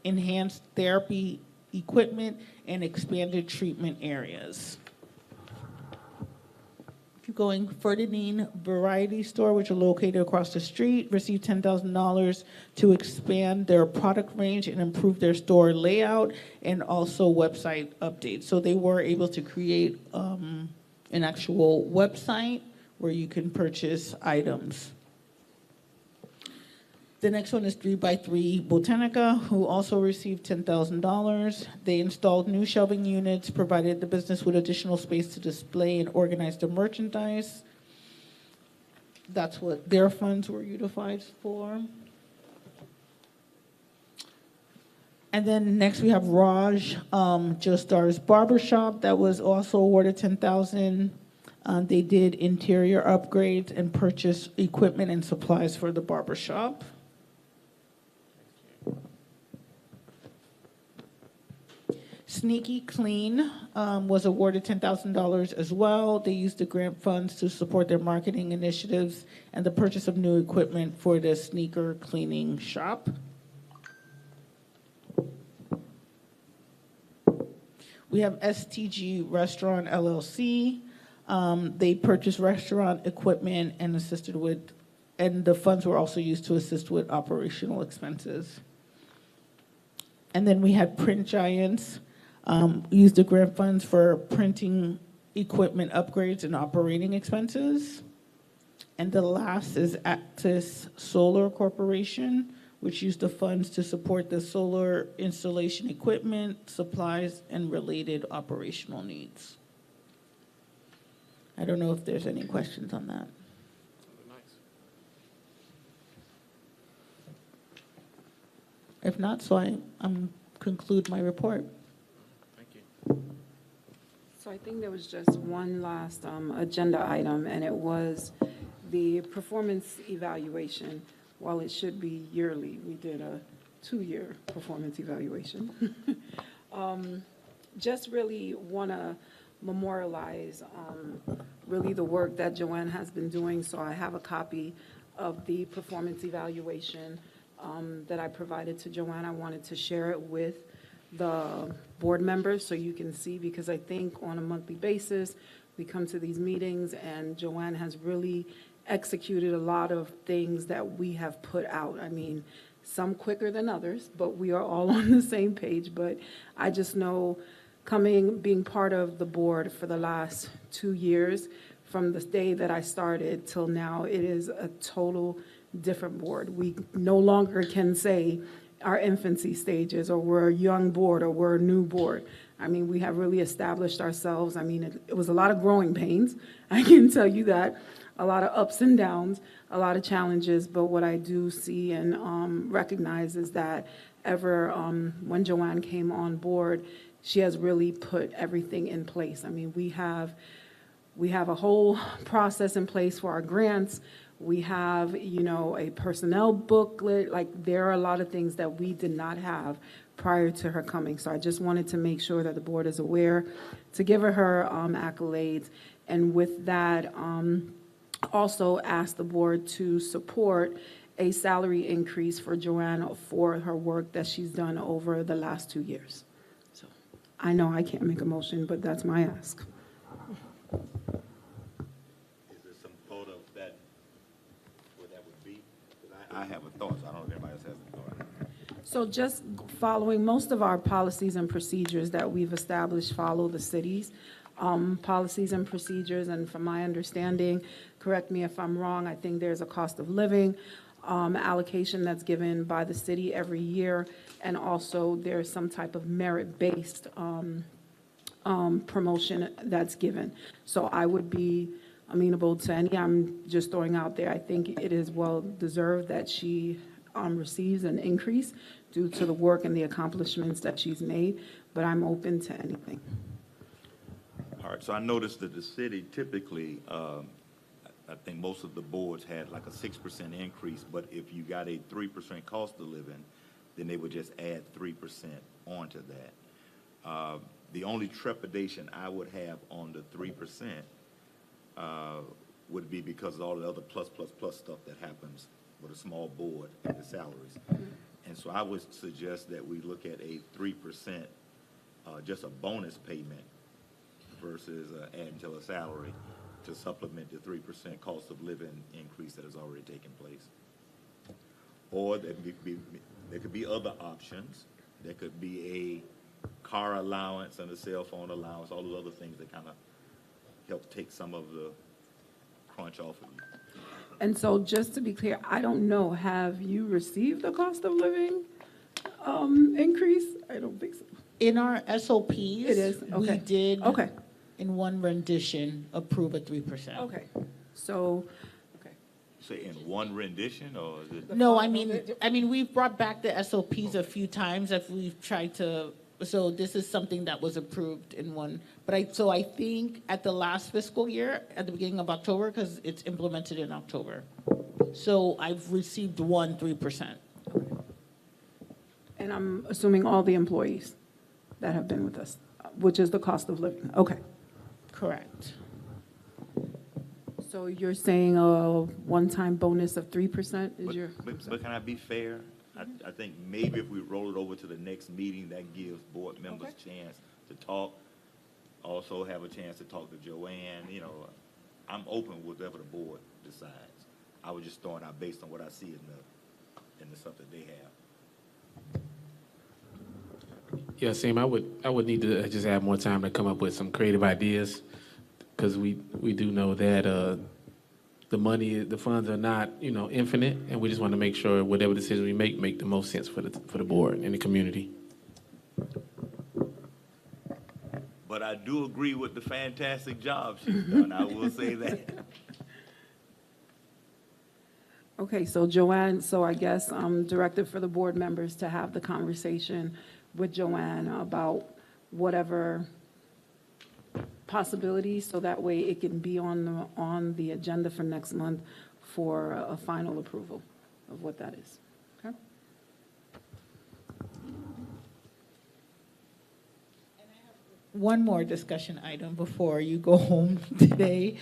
enhanced therapy equipment and expanded treatment areas. Keep going. Ferdinand Variety Store, which is located across the street, received $10,000 to expand their product range and improve their store layout and also website updates. So they were able to create an actual website where you can purchase items. The next one is 3x3 Botanica, who also received $10,000. They installed new shelving units, provided the business with additional space to display and organize the merchandise. That's what their funds were utilized for. And then next we have Raj Joestar's Barbershop that was also awarded $10,000. They did interior upgrades and purchased equipment and supplies for the barbershop. Sneaky Clean was awarded $10,000 as well. They used the grant funds to support their marketing initiatives and the purchase of new equipment for the sneaker cleaning shop. We have STG Restaurant LLC. They purchased restaurant equipment and and the funds were also used to assist with operational expenses. And then we had Print Giants, used the grant funds for printing equipment upgrades and operating expenses. And the last is Actis Solar Corporation, which used the funds to support the solar installation equipment, supplies, and related operational needs. I don't know if there's any questions on that. If not, so I'm conclude my report. Thank you. So I think there was just one last agenda item, and it was the performance evaluation. While it should be yearly, we did a 2-year performance evaluation. Just really want to memorialize really the work that Joanne has been doing. So I have a copy of the performance evaluation that I provided to Joanne. I wanted to share it with the board members so you can see, because I think on a monthly basis, we come to these meetings and Joanne has really executed a lot of things that we have put out. I mean, some quicker than others, but we are all on the same page. But I just know being part of the board for the last 2 years, from the day that I started till now, it is a total different board. We no longer can say our infancy stages, or we're a young board, or we're a new board. I mean, we have really established ourselves. I mean, it was a lot of growing pains, I can tell you that, a lot of ups and downs, a lot of challenges, but what I do see and recognize is that when Joanne came on board, she has really put everything in place. I mean, we have a whole process in place for our grants. We have, a personnel booklet. Like, there are a lot of things that we did not have prior to her coming. So I just wanted to make sure that the board is aware, to give her accolades. And with that, also ask the board to support a salary increase for Joanne for her work that she's done over the last 2 years. So I know I can't make a motion, but that's my ask. Is there some thought of that, what that would be? 'Cause I have a thought, so I don't know if anybody else has a thought. So just following, most of our policies and procedures that we've established follow the city's policies and procedures, and from my understanding, correct me if I'm wrong, I think there's a cost of living allocation that's given by the city every year, and also there's some type of merit-based promotion that's given. So I would be amenable to any. I'm just throwing out there, I think it is well-deserved that she receives an increase due to the work and the accomplishments that she's made, but I'm open to anything. All right, so I noticed that the city typically, I think most of the boards had like a 6% increase, but if you got a 3% cost of living, then they would just add 3% onto that. The only trepidation I would have on the 3% would be because of all the other plus stuff that happens with a small board and the salaries. And so I would suggest that we look at a 3%, just a bonus payment versus adding to a salary to supplement the 3% cost of living increase that has already taken place. Or there could be other options. There could be a car allowance and a cell phone allowance, all those other things that kind of help take some of the crunch off of you. And so just to be clear, I don't know, have you received a cost of living increase? I don't think so. In our SOPs, It is, we okay. did, Okay. in one rendition, approve a 3%. Okay, so, Say in one rendition, or is it? No, I mean, we've brought back the SOPs a few times if we've tried to, so this is something that was approved in one. But I think at the last fiscal year, at the beginning of October, because it's implemented in October. So I've received 3%. and I'm assuming all the employees that have been with us, which is the cost of living. Okay. Correct. So you're saying a one-time bonus of 3% is your? But can I be fair? I think maybe if we roll it over to the next meeting, that gives board members a chance to talk. Also have a chance to talk to Joanne. I'm open with whatever the board decides. I was just throwing out based on what I see in the stuff that they have. Yeah, Sam, I would need to just have more time to come up with some creative ideas, because we do know that the funds are not, infinite, and we just want to make sure whatever decision we make the most sense for the board and the community. But I do agree with the fantastic job she's done. I will say that. Okay, so Joanne, so I guess directed for the board members to have the conversation with Joanne about whatever possibilities, so that way it can be on the agenda for next month for a final approval of what that is. Okay? One more discussion item before you go home today,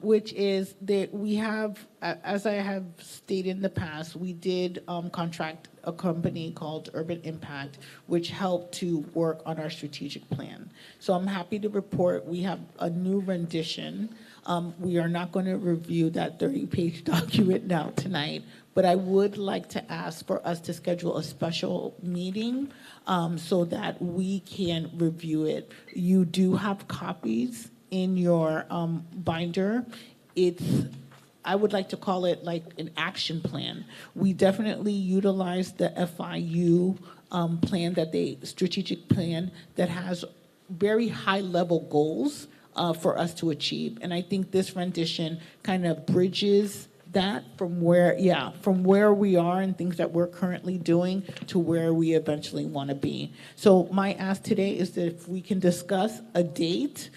which is that we have, as I have stated in the past, we did contract a company called Urban Impact, which helped to work on our strategic plan. So I'm happy to report we have a new rendition. We are not going to review that 30-page document now tonight, but I would like to ask for us to schedule a special meeting so that we can review it. You do have copies in your binder. It's I would like to call it like an action plan. We definitely utilize the FIU plan strategic plan that has very high-level goals for us to achieve. And I think this rendition kind of bridges that from where we are and things that we're currently doing to where we eventually want to be. So my ask today is that if we can discuss a date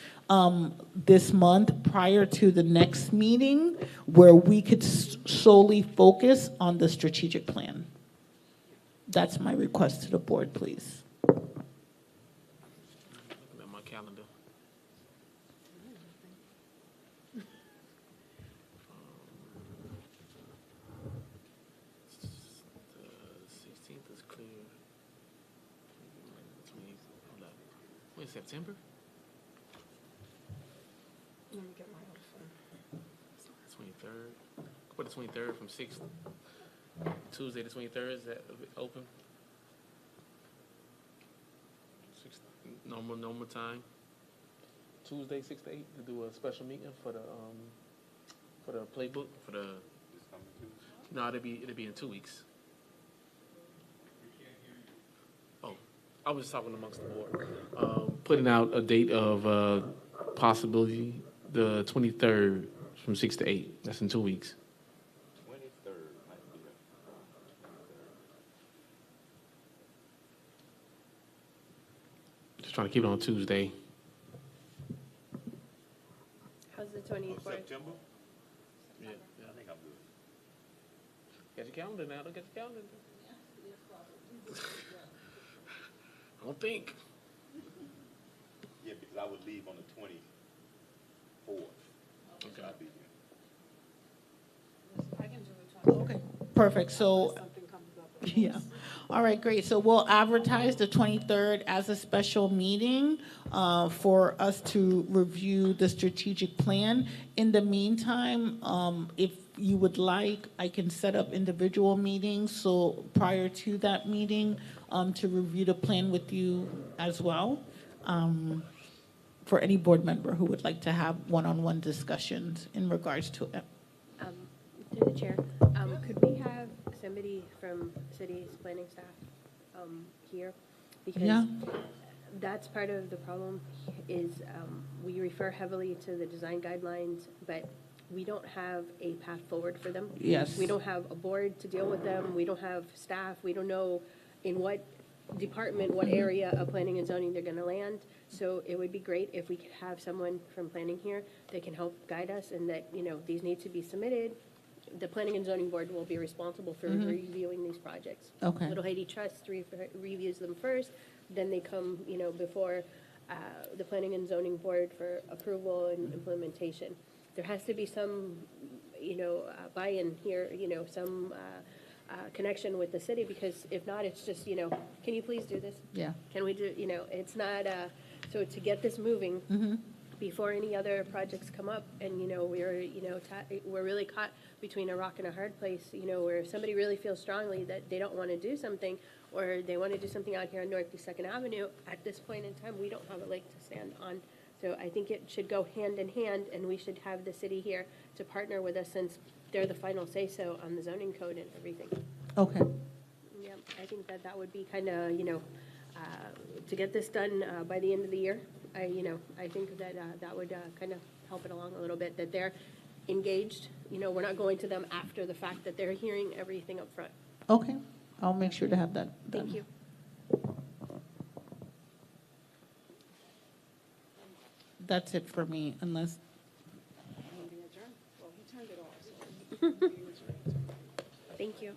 this month prior to the next meeting where we could solely focus on the strategic plan. That's my request to the board, please. Looking at my calendar. The 16th is clear. When September? Let me get my other phone. 23rd. Put the 23rd from 6. Tuesday the 23rd, is that open? Normal time. Tuesday 6 to 8 to do a special meeting for the playbook for the. No, it'll be in 2 weeks. Oh, I was just talking amongst the board. Putting out a date of possibility the 23rd from 6 to 8. That's in 2 weeks. 23rd might be Just trying to keep it on Tuesday. How's the 24th? September? Yeah. I think I'm good. Get your calendar now. Look at your calendar. I don't think. Yeah, because I would leave on the 24th. Okay. I'll be here. Okay, perfect. So, yeah. All right, great. So we'll advertise the 23rd as a special meeting for us to review the strategic plan. In the meantime, if you would like, I can set up individual meetings. So prior to that meeting, to review the plan with you as well. For any board member who would like to have one-on-one discussions in regards to it. Through the chair, could we have somebody from city's planning staff here? Because Yeah. that's part of the problem is we refer heavily to the design guidelines, but we don't have a path forward for them. Yes. We don't have a board to deal with them. We don't have staff. We don't know in what department, what area of planning and zoning they're going to land. So it would be great if we could have someone from planning here that can help guide us and that, these need to be submitted. The Planning and Zoning Board will be responsible for reviewing these projects. Okay. Little Haiti Trust reviews them first, then they come, before the Planning and Zoning Board for approval and implementation. There has to be some, buy-in here, some connection with the city, because if not, it's just, can you please do this? Yeah. Can we do, it's not, so to get this moving before any other projects come up, and, we're really caught between a rock and a hard place, where if somebody really feels strongly that they don't want to do something, or they want to do something out here on Northeast Second Avenue, at this point in time, we don't have a leg to stand on. So I think it should go hand in hand, and we should have the city here to partner with us, since they're the final say-so on the zoning code and everything. Okay. Yeah, I think that would be kind of, to get this done by the end of the year. I think that that would kind of help it along a little bit, that they're engaged. We're not going to them after the fact, that they're hearing everything up front. Okay. I'll make sure to have that done. Thank you. That's it for me, unless, Thank you.